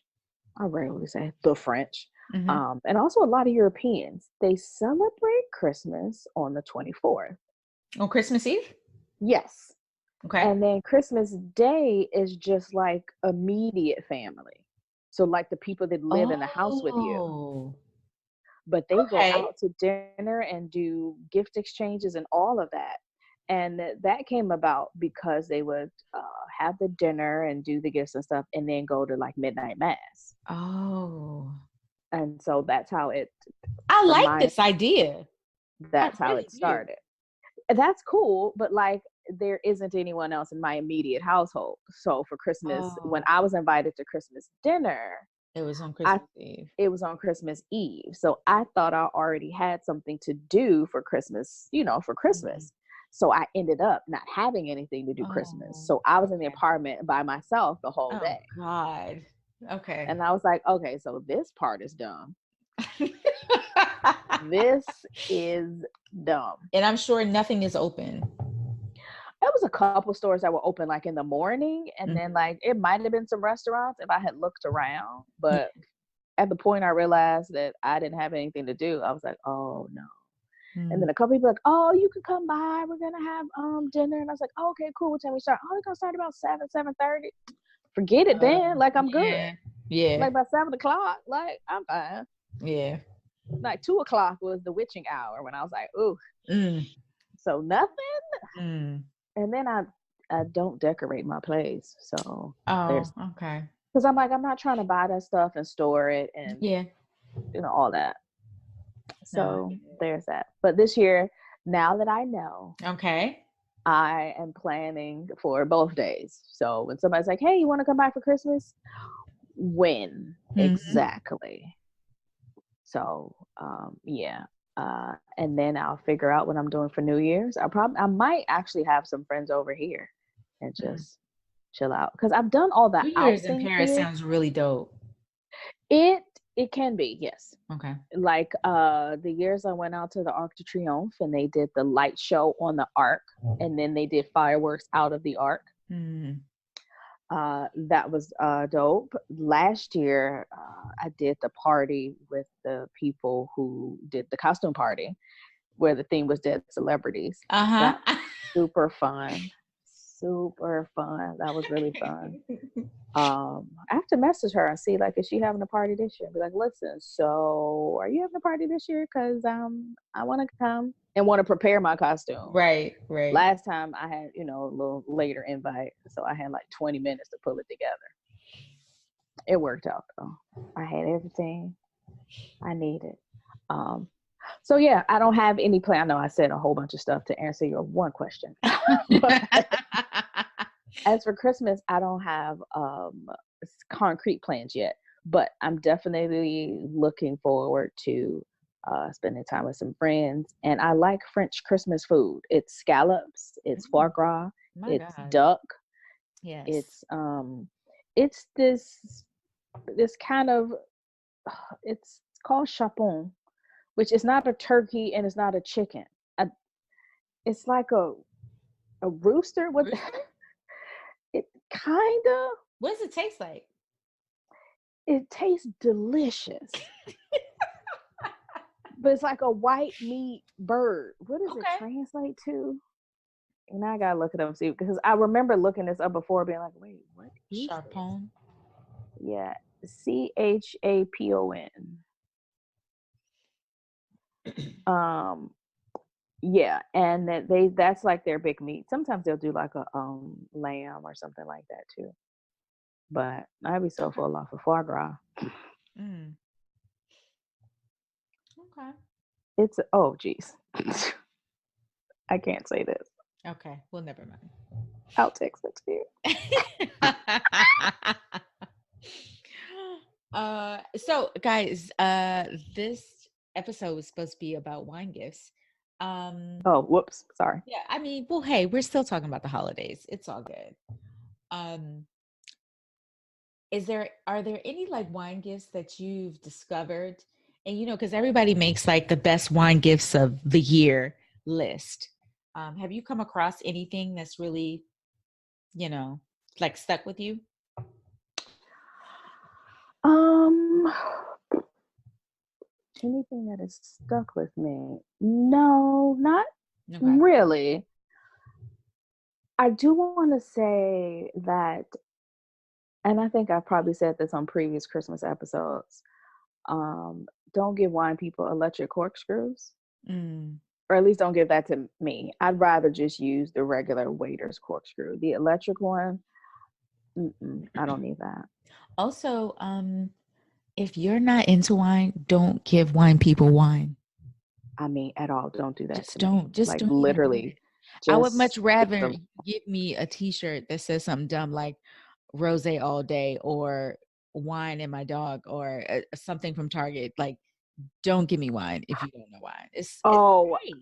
I rarely say the French, Mm-hmm. and also a lot of Europeans, they celebrate Christmas on the 24th. On Christmas Eve? Yes. Okay. And then Christmas Day is just like immediate family. So like the people that live in the house with you. Oh, But they go okay. out to dinner and do gift exchanges and all of that. And that came about because they would have the dinner and do the gifts and stuff, and then go to like midnight mass. Oh. And so that's how it, I like this idea. That's how it started. That's cool, but like there isn't anyone else in my immediate household. So for Christmas, when I was invited to Christmas dinner, it was on Christmas Eve. It was on Christmas Eve. So I thought I already had something to do for Christmas, for Christmas. Mm-hmm. So I ended up not having anything to do Christmas. So I was in the apartment by myself the whole day. God. Okay. And I was like, okay, so this part is dumb. This is dumb. And I'm sure nothing is open. There was a couple stores that were open like in the morning, and then like it might have been some restaurants if I had looked around. But at the point I realized that I didn't have anything to do, I was like, oh no. And then a couple people like, oh, you can come by. We're gonna have dinner. And I was like, oh, okay, cool. What time we start? Oh, we're gonna start about 7:30. Forget it then. Like I'm good. Yeah. Like by 7:00, like I'm fine. Yeah. Like 2:00 was the witching hour when I was like, ooh. So nothing. And then I don't decorate my place. So okay. Because I'm like, I'm not trying to buy that stuff and store it and all that. So there's that. But this year, now that I know, I am planning for both days. So when somebody's like, hey, you want to come by for Christmas? When? Exactly. So, and then I'll figure out what I'm doing for New Year's. I might actually have some friends over here and just chill out. Because I've done all that. New Year's in Paris sounds really dope. It can be, yes. Okay. Like the years I went out to the Arc de Triomphe and they did the light show on the Arc, and then they did fireworks out of the Arc. That was dope. Last year, I did the party with the people who did the costume party, where the theme was dead celebrities. Super fun. That was really fun. I have to message her and see like, is she having a party this year? Be like, listen, so are you having a party this year? Because I want to come and want to prepare my costume. Right. Last time I had, a little later invite, so I had like 20 minutes to pull it together. It worked out though. I had everything I needed. So yeah, I don't have any plan. I know I said a whole bunch of stuff to answer your one question. As for Christmas, I don't have concrete plans yet, but I'm definitely looking forward to spending time with some friends. And I like French Christmas food. It's scallops, it's foie gras, it's duck. Yes. It's this kind of, it's called chapon, which is not a turkey and it's not a chicken. It's like a rooster with it kind of. What does it taste like? It tastes delicious. But it's like a white meat bird. What does it translate to? And I gotta look it up and see, because I remember looking this up before, being like, wait, what is Chapon? Yeah, Chapon. Yeah, and that's like their big meat. Sometimes they'll do like a lamb or something like that too. But I'd be so full off of foie gras. Okay. It's geez. I can't say this. Okay, well, never mind. I'll text it to you. So guys, this episode was supposed to be about wine gifts. Whoops, sorry. Yeah, I mean, well, hey, we're still talking about the holidays. It's all good. Are there any like wine gifts that you've discovered? And because everybody makes like the best wine gifts of the year list. Have you come across anything that's really, like stuck with you? Anything that is stuck with me? No, not really. I do want to say that, and I think I've probably said this on previous Christmas episodes, don't give wine people electric corkscrews. Or at least don't give that to me. I'd rather just use the regular waiter's corkscrew. The electric one, I don't need that. Also, If you're not into wine, don't give wine people wine. I mean, at all. Don't do that Just to me. don't. Just Like don't even do it. literally, I would much just rather give me a T-shirt that says something dumb like "Rose all day" or "Wine and my dog" or something from Target. Like, don't give me wine if you don't know wine. It's oh okay.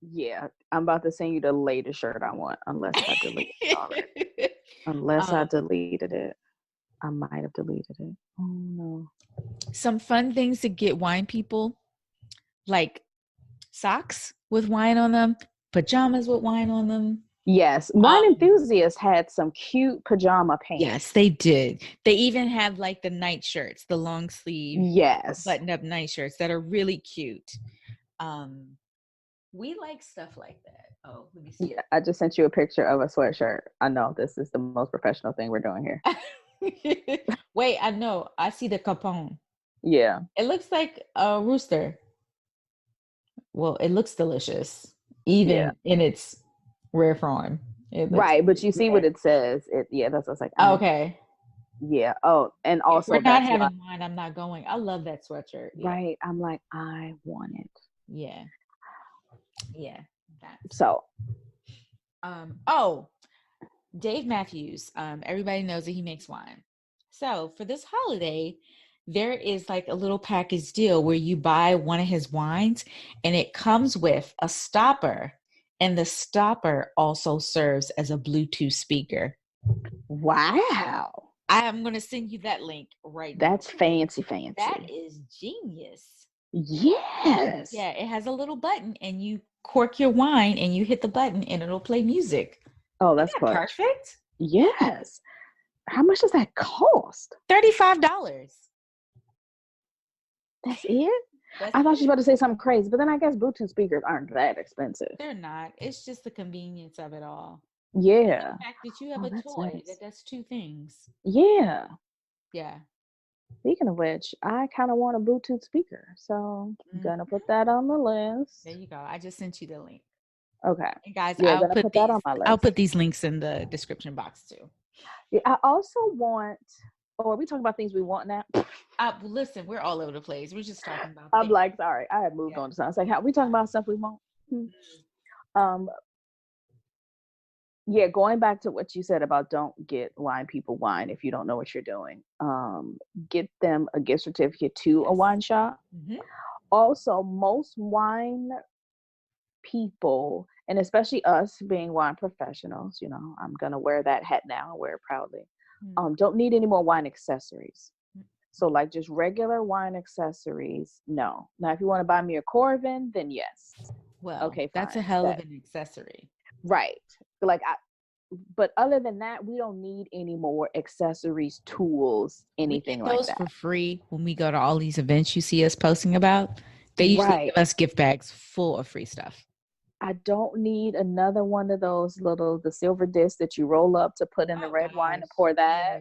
yeah. I'm about to send you the latest shirt I want, unless I deleted it already. Unless I um, deleted it. I might have deleted it. Oh no. some fun things to get wine people, like socks with wine on them, pajamas with wine on them. Yes, Wine Enthusiast had some cute pajama pants. Yes, they did. They even have like the night shirts, the long sleeve, yes, button-up night shirts that are really cute. We like stuff like that. Oh, let me see. Yeah, I just sent you a picture of a sweatshirt. I know this is the most professional thing we're doing here. Wait, I know. I see the capone. Yeah. It looks like a rooster. Well, it looks delicious, even in its rare form. Right, but you see what it says. That's what I was like. Okay. Yeah. Oh, and also if we're not having wine, I'm not going. I love that sweatshirt. Right. I'm like, I want it. Yeah. Yeah. That's so. Oh, Dave Matthews. Everybody knows that he makes wine. So for this holiday, there is like a little package deal where you buy one of his wines and it comes with a stopper, and the stopper also serves as a Bluetooth speaker. Wow. I am going to send you that link right now. That's fancy. That is genius. Yes. Yeah, it has a little button and you cork your wine and you hit the button and it'll play music. Oh, that's perfect. Yes. How much does that cost? $35. That's it? I thought she was about to say something crazy, but then I guess Bluetooth speakers aren't that expensive. They're not. It's just the convenience of it all. Yeah. The fact that you have a toy that does two things. Yeah. Yeah. Speaking of which, I kind of want a Bluetooth speaker, so I'm gonna put that on the list. There you go. I just sent you the link. Okay. And guys, I'll put that on my list. I'll put these links in the description box too. Yeah, I also want. Oh, are we talking about things we want now? Listen, we're all over the place. We're just talking about. I'm like, sorry, I had moved on to something. It's like, how we talking about stuff we want? Yeah, going back to what you said about don't get wine people wine if you don't know what you're doing. Get them a gift certificate to a wine shop. Mm-hmm. Also, most wine people, and especially us being wine professionals, I'm gonna wear that hat now and wear it proudly. Don't need any more wine accessories. So like just regular wine accessories, no. Now if you want to buy me a Corvin, then yes. Well, okay, fine. That's a hell of an accessory. Right. But other than that, we don't need any more accessories, tools, anything like that. For free when we go to all these events you see us posting about. They usually give us gift bags full of free stuff. I don't need another one of those the silver discs that you roll up to put in the red wine and pour that.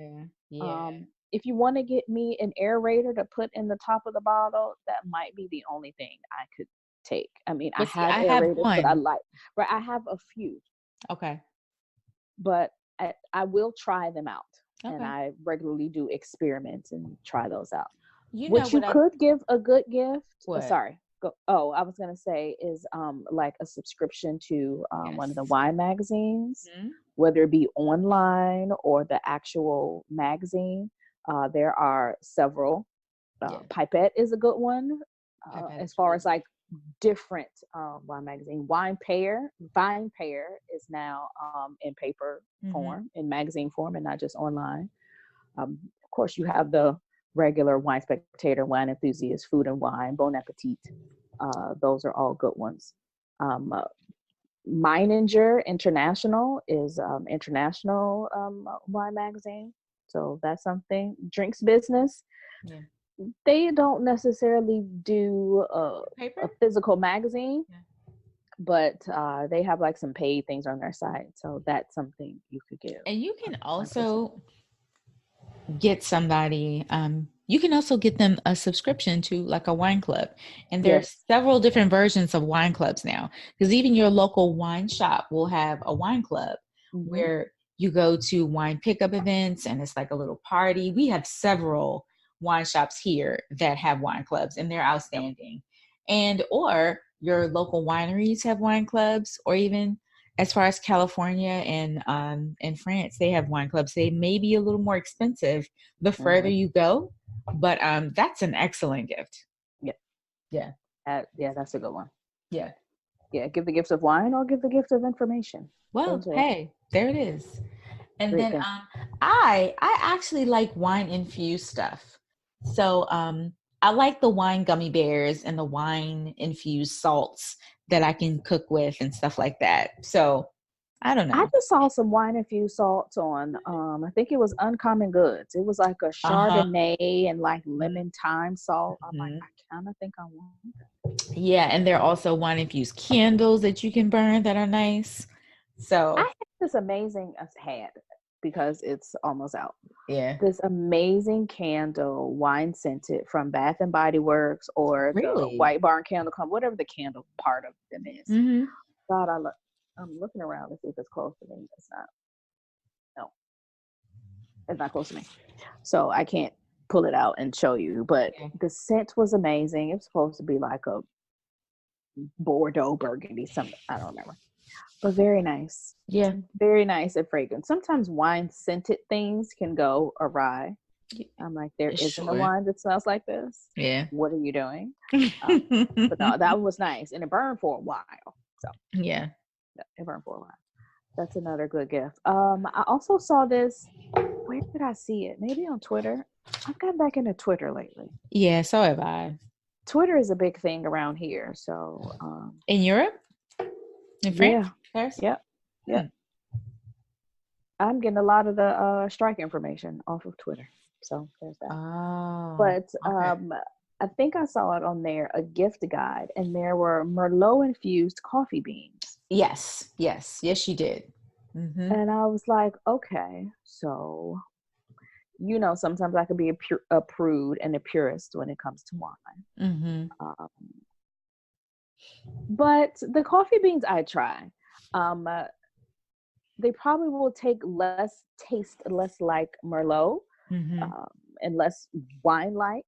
Yeah. If you want to get me an aerator to put in the top of the bottle, that might be the only thing I could take. I mean, I have aerators, but I have a few. Okay. But I will try them out. Okay. And I regularly do experiments and try those out. You could give a good gift. Sorry. I was going to say is like a subscription to one of the wine magazines, whether it be online or the actual magazine. There are several. Pipette is a good one as far as like different wine magazine. Vine Pair is now in paper form, in magazine form, and not just online. Of course, you have the regular Wine Spectator, Wine Enthusiast, Food and Wine, Bon Appetit. Those are all good ones. Meininger International is international wine magazine, so that's something. Drinks Business. Yeah. They don't necessarily do a physical magazine, but they have like some paid things on their site. So that's something you could give. And you can also get somebody, you can also get them a subscription to like a wine club. And there's several different versions of wine clubs now, because even your local wine shop will have a wine club where you go to wine pickup events and it's like a little party. We have several wine shops here that have wine clubs, and they're outstanding. And or your local wineries have wine clubs, or even as far as California and in France, they have wine clubs. They may be a little more expensive the further you go, but that's an excellent gift. Yeah. Yeah. Yeah, that's a good one. Yeah. Yeah, give the gift of wine or give the gift of information. Well, hey, there it is. And then I actually like wine infused stuff. So I like the wine gummy bears and the wine infused salts that I can cook with and stuff like that. So I don't know. I just saw some wine infused salts on I think it was Uncommon Goods. It was like a Chardonnay and like lemon thyme salt. I'm like, I kind of think I want that. Yeah, and there are also wine infused candles that you can burn that are nice. So I had this amazing because it's almost out. Yeah. This amazing candle, wine scented from Bath and Body Works or the White Barn Candle Company, whatever the candle part of them is. God, I'm looking around to see if it's close to me. It's not. No, it's not close to me. So I can't pull it out and show you. But the scent was amazing. It was supposed to be like a Bordeaux burgundy, something. I don't remember. But very nice. Yeah. Very nice and fragrant. Sometimes wine scented things can go awry. I'm like, there isn't a wine that smells like this. Yeah. What are you doing? But no, that was nice. And it burned for a while. So yeah. It burned for a while. That's another good gift. I also saw this. Where did I see it? Maybe on Twitter. I've gotten back into Twitter lately. Yeah, so have I. Twitter is a big thing around here. So in Europe? In France? Yeah. I'm getting a lot of the strike information off of Twitter. So there's that. But I think I saw it on there, a gift guide, and there were Merlot infused coffee beans. Yes, you did. And I was like, okay, so, sometimes I could be a prude and a purist when it comes to wine. But the coffee beans I try, they probably will taste less like Merlot and less wine-like.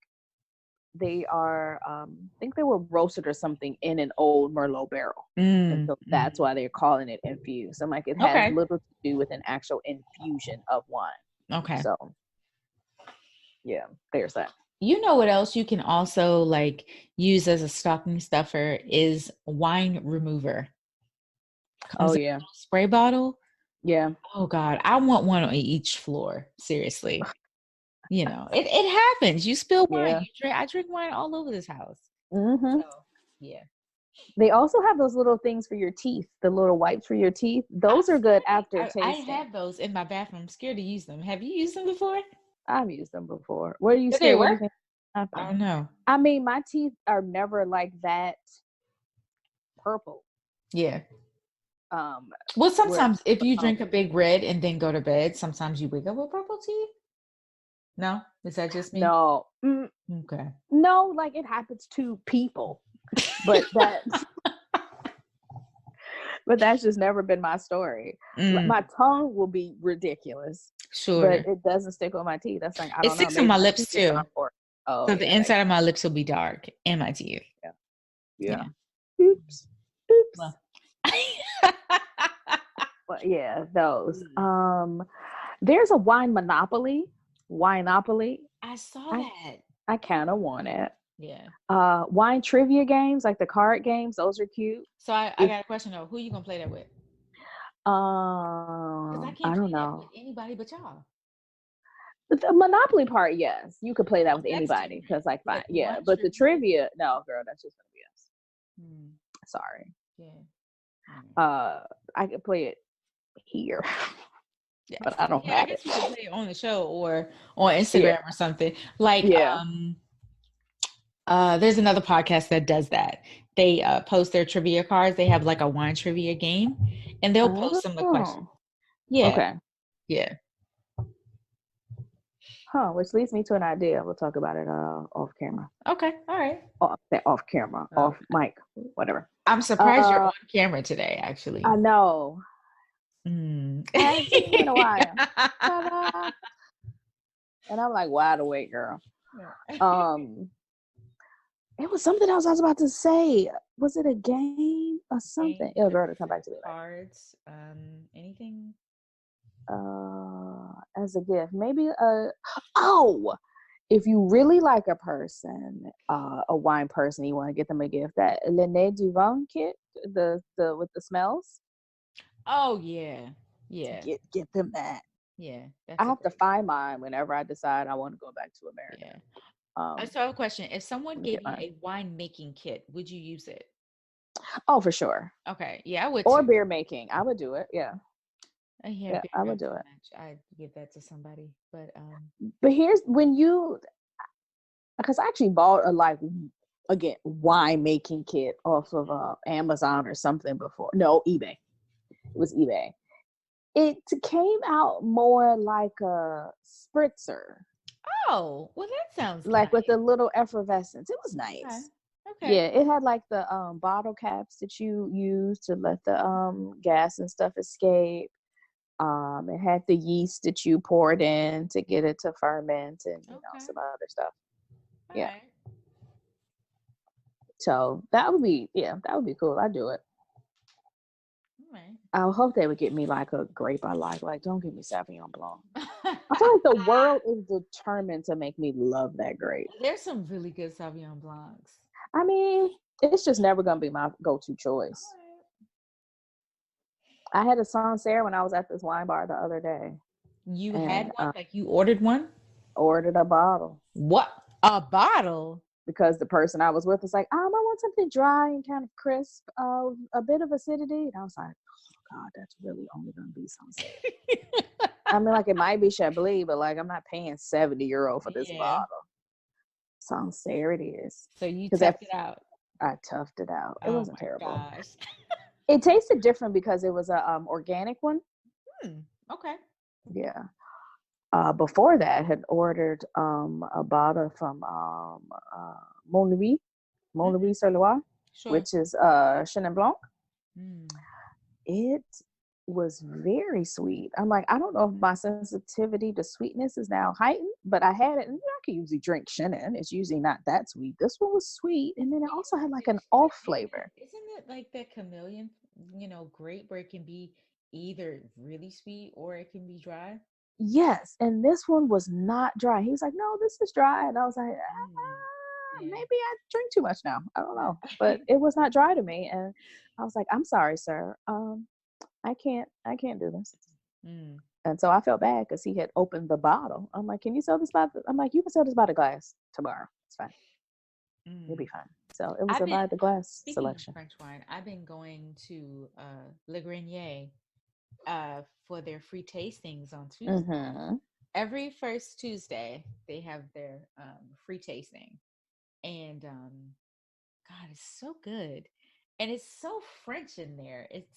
They are, I think they were roasted or something in an old Merlot barrel. And so that's why they're calling it infused. I'm like, it has little to do with an actual infusion of wine. Okay. So, yeah, there's that. You know what else you can also use as a stocking stuffer is wine remover. Oh, yeah. Spray bottle. Yeah. Oh, God. I want one on each floor. Seriously. It happens. You spill wine. I drink wine all over this house. So, yeah. They also have those little things for your teeth, the little wipes for your teeth. Those are good after tasting. I have those in my bathroom. I'm scared to use them. Have you used them before? I've used them before. What are you scared? They work? I don't know. I mean, my teeth are never like that purple. Yeah. Well, sometimes if you drink a big red and then go to bed, sometimes you wake up with purple teeth. No? Is that just me? No. Okay. No, it happens to people. But that's just never been my story. My tongue will be ridiculous. Sure. But it doesn't stick on my teeth. That's I don't know. It sticks on my lips too. So the inside of my lips will be dark and my teeth. Yeah. Oops. Well. Well, yeah, those. There's a Wineopoly. I saw that. I kind of want it. Yeah. Wine trivia games, like the card games, those are cute. So I got a question though. Who are you gonna play that with? I don't know. With anybody but y'all. The Monopoly part, yes, you could play that with anybody because, fine, yeah. But the trivia, no, girl, that's just gonna be us. Sorry. Yeah. I could play it here. Yeah, but I don't have I guess you can play it on the show or on Instagram or something. There's another podcast that does that. They post their trivia cards. They have a wine trivia game, and they'll post some of the questions. Yeah. Okay. Yeah. Which leads me to an idea. We'll talk about it off camera. Okay. All right. Off camera, off mic, whatever. I'm surprised you're on camera today, actually. I know. I haven't seen you in a while. Ta-da. And I'm wide awake, girl. Um, it was something else I was about to say. Was it a game or something? It'll go to come back to me later. Cards, anything? As a gift, maybe if you really like a person, a wine person, you want to get them a gift, that Lene du Vin kit, the with the smells. Oh yeah, yeah. Get them that. Yeah, I that's a have to great. find mine whenever I decide I want to go back to Yeah. America. So I have a question. If someone gave Get you mine. a wine making kit, would you use it? Oh, for sure. Okay. Yeah, I would Or too. beer making, I would do it. Yeah, Yeah, yeah, beer I would not do so it. much. I'd give that to somebody. But But here's when you, because I actually bought a again wine making kit off of Amazon or something before. No, eBay. It was eBay. It came out more like a spritzer, oh, well that sounds like with nice. a little effervescence. It was Okay. nice. Okay. Yeah, it had like the bottle caps that you use to let the gas and stuff escape. It had the yeast that you poured in to get it to ferment, and Okay. some other stuff. All Yeah. right. So that would be cool. I'd do it. All right. I hope they would get me like a grape I like. Like, don't give me Sauvignon Blanc. I feel like the world is determined to make me love that grape. There's some really good Sauvignon Blancs. I mean, it's just never gonna be my go-to choice. I had a Sancerre when I was at this wine bar the other day, You and had one? Like you ordered one? ordered a bottle What? A bottle? because the person I was with was like, I want something dry and kind of crisp, a bit of acidity, and I was like, oh God, that's really only gonna be Sancerre. I mean, like it might be Chablis, but like I'm not paying €70 for this Yeah. bottle. Sancerre it is. So you Because toughed it out. I toughed it out. It Oh wasn't my terrible. gosh. It tasted different because it was a organic one. Okay. Yeah. Before that, had ordered a bottle from Mont Louis sur Loire, Sure. which is Chenin Blanc. Mm. It was very sweet. I'm like, I don't know if my sensitivity to sweetness is now heightened, but I had it, and I can usually drink Chenin. It's usually not that sweet. This one was sweet, and then it also had like an off flavor. Isn't it like that chameleon, grape where it can be either really sweet or it can be dry? Yes, and this one was not dry. He was like, "No, this is dry," and I was like, Yeah. "Maybe I drink too much now. I don't know." But it was not dry to me, and I was like, "I'm sorry, sir. I can't do this." Mm. And so I felt bad because he had opened the bottle. I'm like, "Can you sell this by?" I'm like, "You can sell this by the glass tomorrow. It's fine. You'll be fine." So it was I've a been by the glass speaking of selection. French wine, I've been going to Le Grenier for their free tastings on Tuesday. Mm-hmm. Every first Tuesday they have their free tasting. And God, it's so good. And it's so French in there. It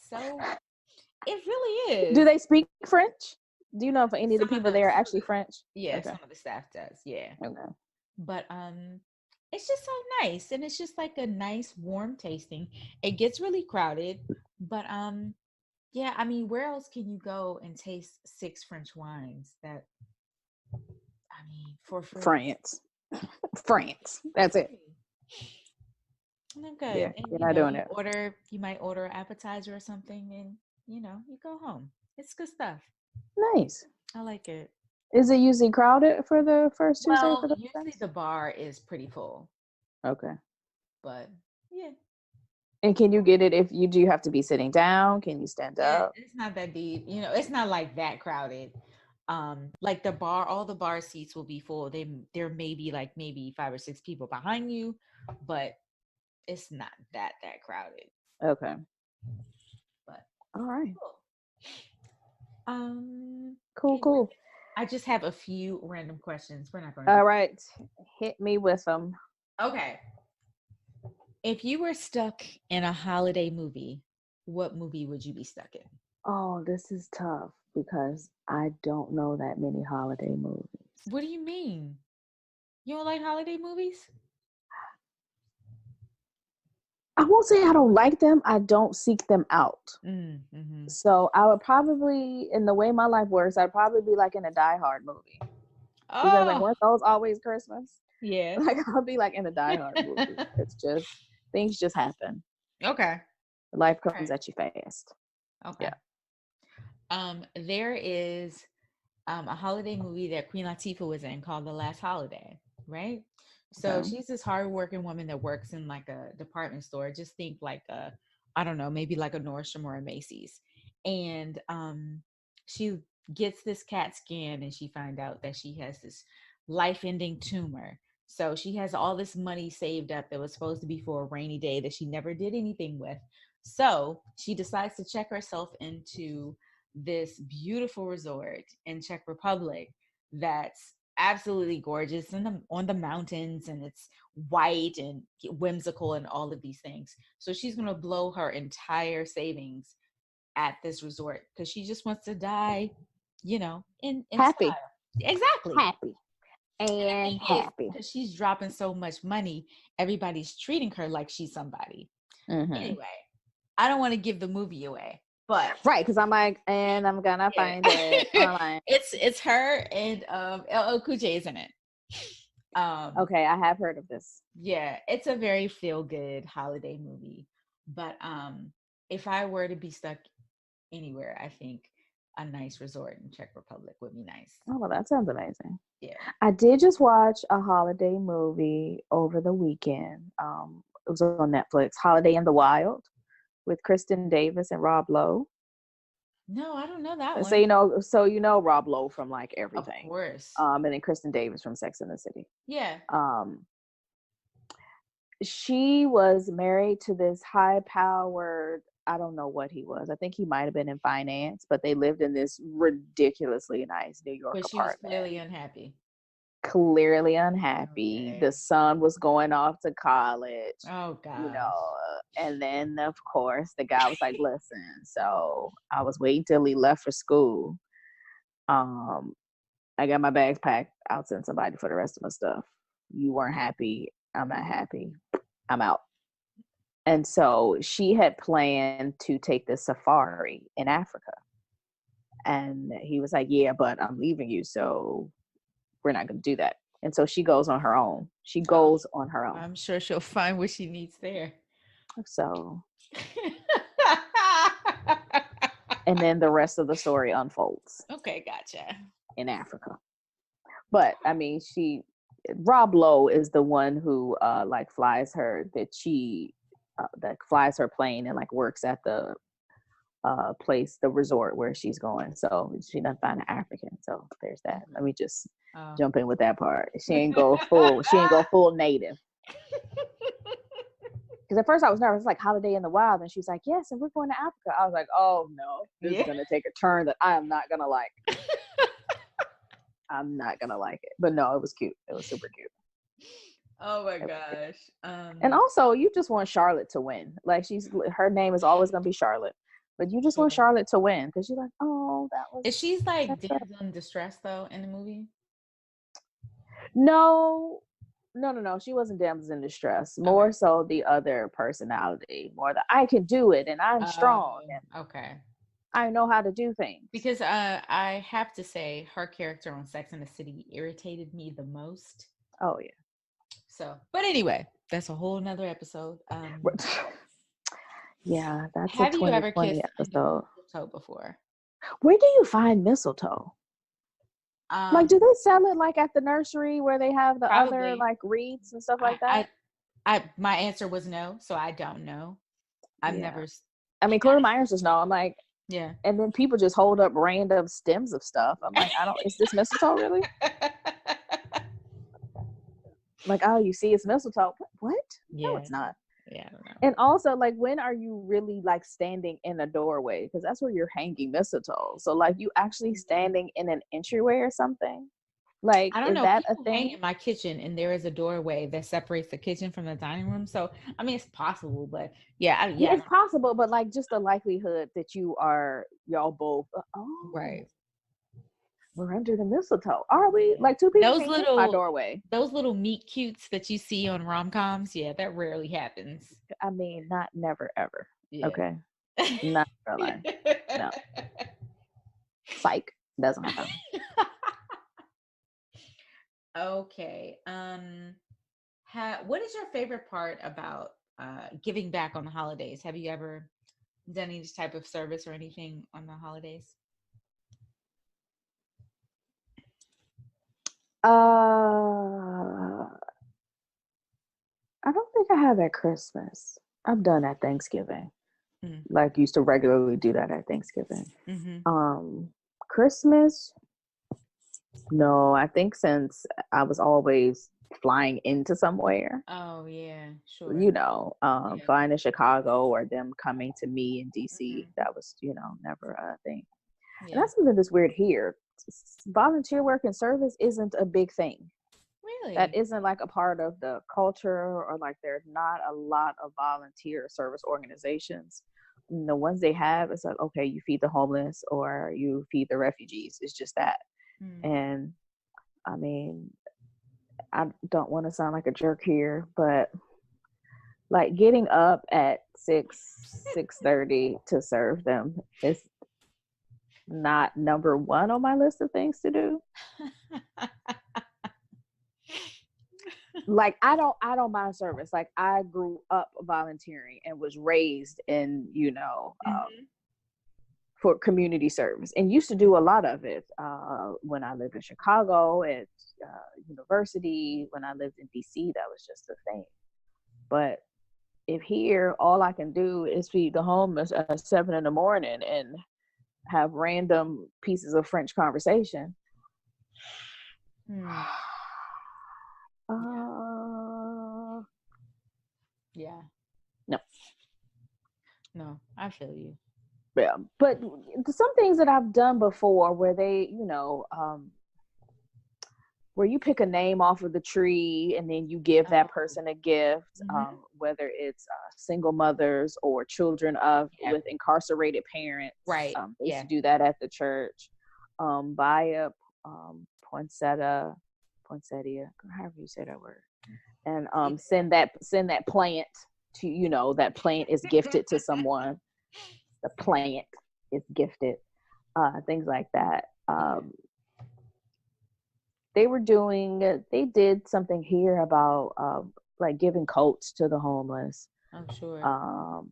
really Do is. they speak French? Do you know if any of the Some of people the there are some of actually the French? yeah, Okay. some of the staff does, yeah. Okay. But it's just so nice, and it's just like a nice warm tasting. It gets really crowded, but yeah, I mean, where else can you go and taste six French wines that I mean for free? France. France. That's it. And they're good. Yeah, And you're not doing it. you might order an appetizer or something and you go home. It's good stuff. Nice. I like it. Is it usually crowded for the first Tuesday Well, for those usually events? the bar is pretty full, Okay. but yeah. And can you get it if you do have to be sitting down? Can you stand up? It's not that deep. It's not like that crowded. Like the bar, all the bar seats will be full. There may be like maybe 5 or 6 people behind you, but it's not that crowded. Okay. But All right. cool. Um, Cool. I just have a few random questions. We're not going to All do. right. Hit me with them. Okay. If you were stuck in a holiday movie, what movie would you be stuck in? Oh, this is tough because I don't know that many holiday movies. What do you mean? You don't like holiday movies? I won't say I don't like them. I don't seek them out. Mm-hmm. So I would probably, in the way my life works, I'd probably be like in a Die Hard movie. Because like, Oh, weren't those always Christmas? yeah. Like, I'll be like in the Die Hard movie. It's just, things just happen. Okay. Life All comes right. at you fast. Okay. Yeah. There is a holiday movie that Queen Latifah was in called The Last Holiday, right? So Okay. she's this hardworking woman that works in like a department store. Just think like a, I don't know, maybe like a Nordstrom or a Macy's. And she gets this CAT scan and she finds out that she has this life-ending tumor. So she has all this money saved up that was supposed to be for a rainy day that she never did anything with. So she decides to check herself into this beautiful resort in Czech Republic that's absolutely gorgeous and on the mountains, and it's white and whimsical and all of these things. So she's going to blow her entire savings at this resort because she just wants to die, in Happy. style. Exactly. Happy. And the And thing is, happy. because she's dropping so much money, everybody's treating her like she's somebody. Mm-hmm. Anyway, I don't want to give the movie away, but Right, because I'm like, and I'm gonna yeah. find it online. It's her and LL Cool J is in it. Okay, I have heard of this. Yeah, it's a very feel good holiday movie. But if I were to be stuck anywhere, I think a nice resort in Czech Republic would be nice. Oh, well, that sounds amazing. Yeah. I did just watch a holiday movie over the weekend. It was on Netflix, Holiday in the Wild, with Kristen Davis and Rob Lowe. No, I don't know that So one. Rob Lowe from like Of everything. course. And then Kristen Davis from Sex and the City. Yeah. She was married to this high-powered, I don't know what he was. I think he might have been in finance, but they lived in this ridiculously nice New York But she was apartment. clearly unhappy. Clearly unhappy. Okay. The son was going off to college, Oh gosh. and then of course the guy was like, listen, so I was waiting till he left for school. I got my bags packed. I'll send somebody for the rest of my stuff. You weren't happy. I'm not happy. I'm out. And so she had planned to take the safari in Africa. And he was like, yeah, but I'm leaving you. So we're not going to do that. And so she goes on her own. I'm sure she'll find what she needs there. So, and then the rest of the story unfolds. Okay, gotcha. In Africa. But I mean, Rob Lowe is the one who like flies her plane and like works at the the resort where she's going. So she doesn't find an African. So there's that. Let me just jump in with that part. She ain't go full native. Because at first I was nervous, like Holiday in the Wild, and she's like, yes, and we're going to Africa. I was like, oh no, this is gonna take a turn that I am not gonna like. I'm not gonna like it. But no, it was cute. It was super cute. Oh my gosh. And also, you just want Charlotte to win. Like her name is always gonna be Charlotte, but you just want Charlotte to win because you're like, oh, that was. Is she's like damsel in distress though in the movie? No. She wasn't damsel in distress. More so the other personality. More the I can do it and I'm strong. And okay. I know how to do things. Because I have to say her character on Sex and the City irritated me the most. Oh yeah. So, but anyway, that's a whole nother episode. Yeah, that's have a 2020 you ever kissed episode. Mistletoe before? Where do you find mistletoe? Like, do they sell it like at the nursery where they have the other like wreaths and stuff like that? My answer was no, so I don't know. I've never. I mean, clearly my answer is no. I'm like, yeah. And then people just hold up random stems of stuff. I'm like, is this mistletoe really? Like, oh, you see, it's mistletoe. What? Yeah. No, it's not. Yeah, I don't know. And also, like, when are you really like standing in a doorway? Because that's where you're hanging mistletoe. So, like, you actually standing in an entryway or something? Like, I don't know. That people a thing? hang in my kitchen, and there is a doorway that separates the kitchen from the dining room. So, I mean, it's possible, but yeah, it's possible. But like, just the likelihood that y'all both. Oh, right. We're under the mistletoe. Are we? Like, two people those in my doorway. Those little meet cutes that you see on rom-coms, yeah, that rarely happens. I mean, not never ever. Yeah. Okay. Not really. No. Psych. Doesn't happen. Okay. What is your favorite part about giving back on the holidays? Have you ever done any type of service or anything on the holidays? Uh, I don't think I have at Christmas. I've done at Thanksgiving. Mm. Like used to regularly do that at Thanksgiving. Mm-hmm. Um, Christmas, no. I think since I was always flying into somewhere, Oh yeah, sure. you know, Yeah. flying to Chicago or them coming to me in DC, Mm-hmm. that was, you know, never a thing. And Yeah. that's something that's weird here. Volunteer work and service isn't a big thing. That Really? isn't like a part of the culture, or like there's not a lot of volunteer service organizations. And the ones they have, it's like, okay, you feed the homeless or you feed the refugees. It's just that. Mm. And I mean, I don't want to sound like a jerk here, but like getting up at 6:30 to serve them is not number one on my list of things to do. Like I don't mind service. Like I grew up volunteering and was raised in, you know, Mm-hmm. for community service, and used to do a lot of it when I lived in Chicago at university. When I lived in DC, that was just a thing. But if here all I can do is feed the homeless at 7 in the morning and have random pieces of French conversation, Mm. Yeah. uh, Yeah. no. No, I feel you. Yeah, but some things that I've done before where they, you know, where you pick a name off of the tree and then you give that Oh. person a gift, Mm-hmm. whether it's single mothers or children of Yeah. with incarcerated parents. Right. They used Yeah. to do that at the church. Buy a poinsettia, poinsettia, however you say that word, and send that plant to, you know, that plant is gifted to someone. The plant is gifted, things like that. They did something here about like giving coats to the homeless, I'm sure. um,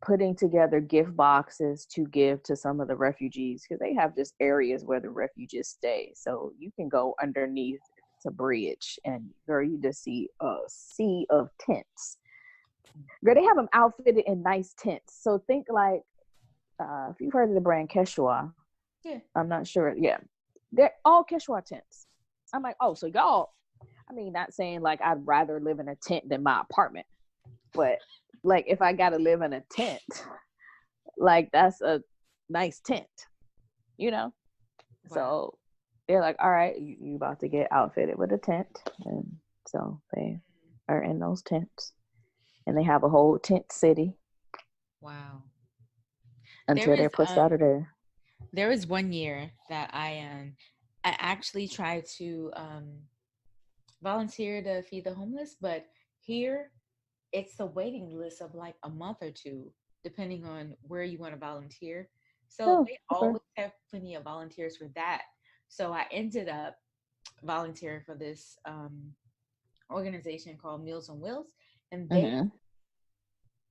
putting together gift boxes to give to some of the refugees, because they have just areas where the refugees stay. So you can go underneath the bridge and girl, you just see a sea of tents. Girl, they have them outfitted in nice tents. So think like, if you've heard of the brand Quechua, Yeah. I'm not sure. Yeah, they're all Quechua tents. I'm like, oh, so y'all. I mean, not saying like I'd rather live in a tent than my apartment, but like if I gotta live in a tent, like that's a nice tent, you know. Wow. So they're like, all right, you about to get outfitted with a tent, and so they are in those tents, and they have a whole tent city Wow. There until is they're pushed out of there. there was one year that I actually tried to volunteer to feed the homeless, but here it's a waiting list of like a month or two, depending on where you want to volunteer. So Oh, they okay. always have plenty of volunteers for that. So I ended up volunteering for this organization called Meals on Wheels, and Mm-hmm.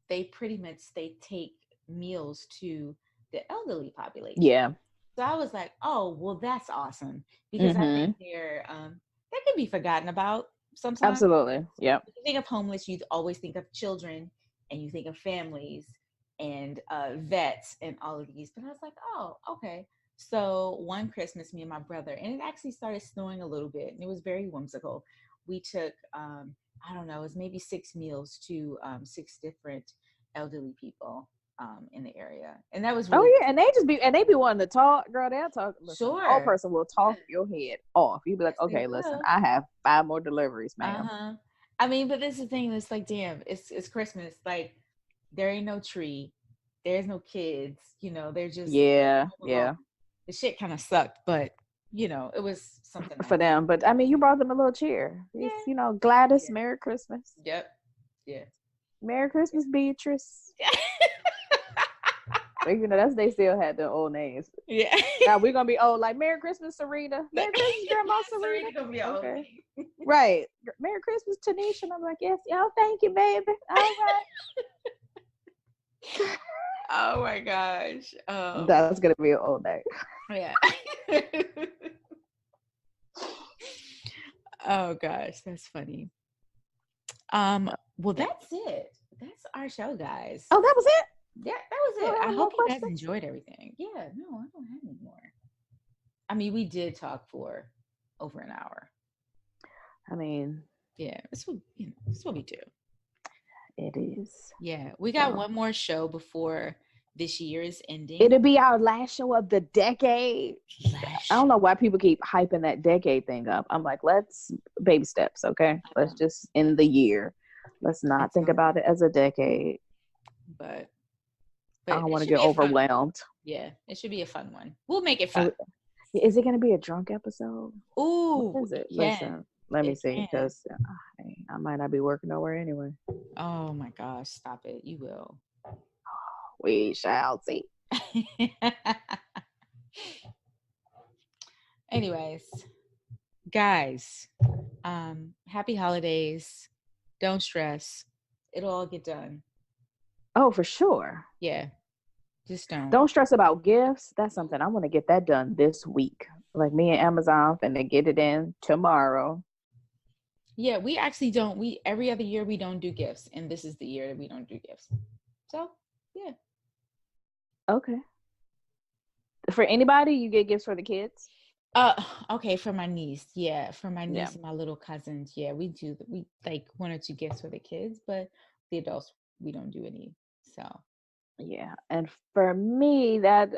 they pretty much they take meals to the elderly population. Yeah. So I was like, oh, well, that's awesome because I think Mm-hmm. they can be forgotten about sometimes. Absolutely. Yep. When you think of homeless, you always think of children and you think of families and vets and all of these. But I was like, oh, okay. So one Christmas, me and my brother, and it actually started snowing a little bit, and it was very whimsical. We took, I don't know, it was maybe 6 meals to 6 different elderly people in the area, and that was really Oh yeah, and they be wanting to talk, girl. They'll talk. Listen, an old sure. person will talk your head off. You be like, Yes, they okay, listen, will. I have 5 more deliveries, ma'am. Uh-huh. I mean, but this is the thing. It's like, damn, it's Christmas. Like, there ain't no tree. There's no kids. They're just Yeah, home alone. yeah, The shit kind of sucked, but it was something for else. them. But I mean, you brought them a little cheer. It's, Yeah. Gladys, Yeah. Merry Christmas, Yep. Yeah. Merry Christmas, Beatrice. Yeah. That's they still had their old names. Yeah. Now we're gonna be old, like Merry Christmas, Sarita. Merry Christmas, Grandma Sarita. Gonna be old name. Right. Merry Christmas, Tanisha. And I'm like, yes, y'all, thank you, baby. All right. Oh my gosh. That's gonna be an old name. Yeah. Oh gosh, that's funny. Well, that's it. That's our show, guys. Oh, that was it? Yeah, that was it. I hope you guys enjoyed everything. Yeah, no, I don't have any more. I mean, we did talk for over an hour. I mean, yeah, it's what we do. It is. Yeah, we got one more show before this year is ending. It'll be our last show of the decade. I don't know why people keep hyping that decade thing up. I'm like, let's baby steps, okay? Let's just end the year. Let's not think about it as a decade. But I don't want to get overwhelmed. Yeah, it should be a fun one. We'll make it fun. Is it going to be a drunk episode? Ooh, what is it? Yeah. Listen, let me see, because I might not be working nowhere anyway. Oh my gosh, stop it. You will. We shall see. Anyways, guys, happy holidays. Don't stress. It'll all get done. Oh, for sure. Yeah. Just don't stress about gifts. That's something I want to get that done this week. Like me and Amazon finna get it in tomorrow. Yeah, we actually don't. Every other year we don't do gifts, and this is the year that we don't do gifts. So yeah. Okay. For anybody, you get gifts for the kids? Okay, for my niece. Yeah, for my niece and my little cousins. Yeah, we do. We like 1 or 2 gifts for the kids, but the adults we don't do any. So. Yeah, and for me, that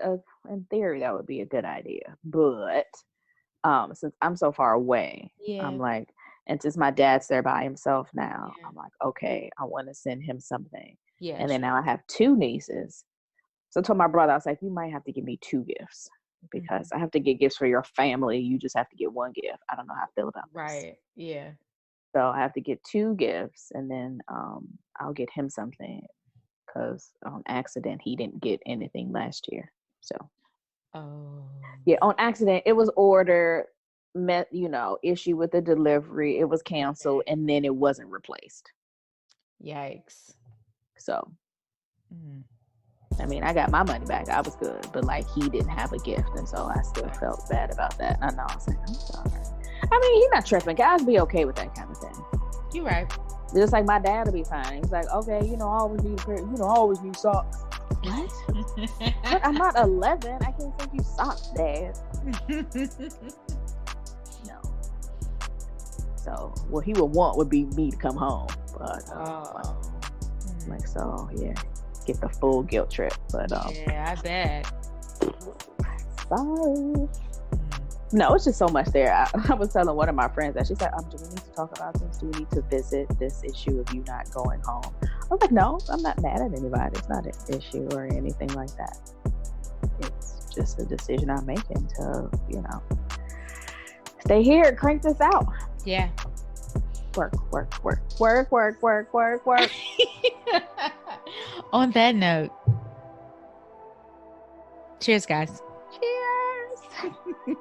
in theory that would be a good idea, but since I'm so far away, I'm like, and since my dad's there by himself now, I'm like, okay, I want to send him something. Yeah, and then now I have 2 nieces, so I told my brother, I was like, you might have to give me 2 gifts because I have to get gifts for your family. You just have to get 1 gift. I don't know how I feel about this. Right. Yeah. So I have to get 2 gifts, and then I'll get him something. Because on accident he didn't get anything last year. So yeah, on accident it was ordered, issue with the delivery, it was canceled, and then it wasn't replaced. Yikes. So I mean, I got my money back, I was good, but like he didn't have a gift, and so I still felt bad about that. And I know, I was like, I'm sorry. I mean, he's not tripping. Guys be okay with that kind of thing. You're right. Just like my dad will be fine. He's like, okay, I always need a pair, I always need socks. What? But I'm not 11. I can't send you socks, Dad. No. So what he would want would be me to come home. But like, so yeah, get the full guilt trip. But yeah, I bet. Sorry. No, it's just so much there. I was telling one of my friends that, she said, do we need to talk about this? Do we need to visit this issue of you not going home? I was like, no, I'm not mad at anybody. It's not an issue or anything like that. It's just a decision I'm making to, stay here, crank this out. Yeah. Work. On that note, cheers, guys. Cheers.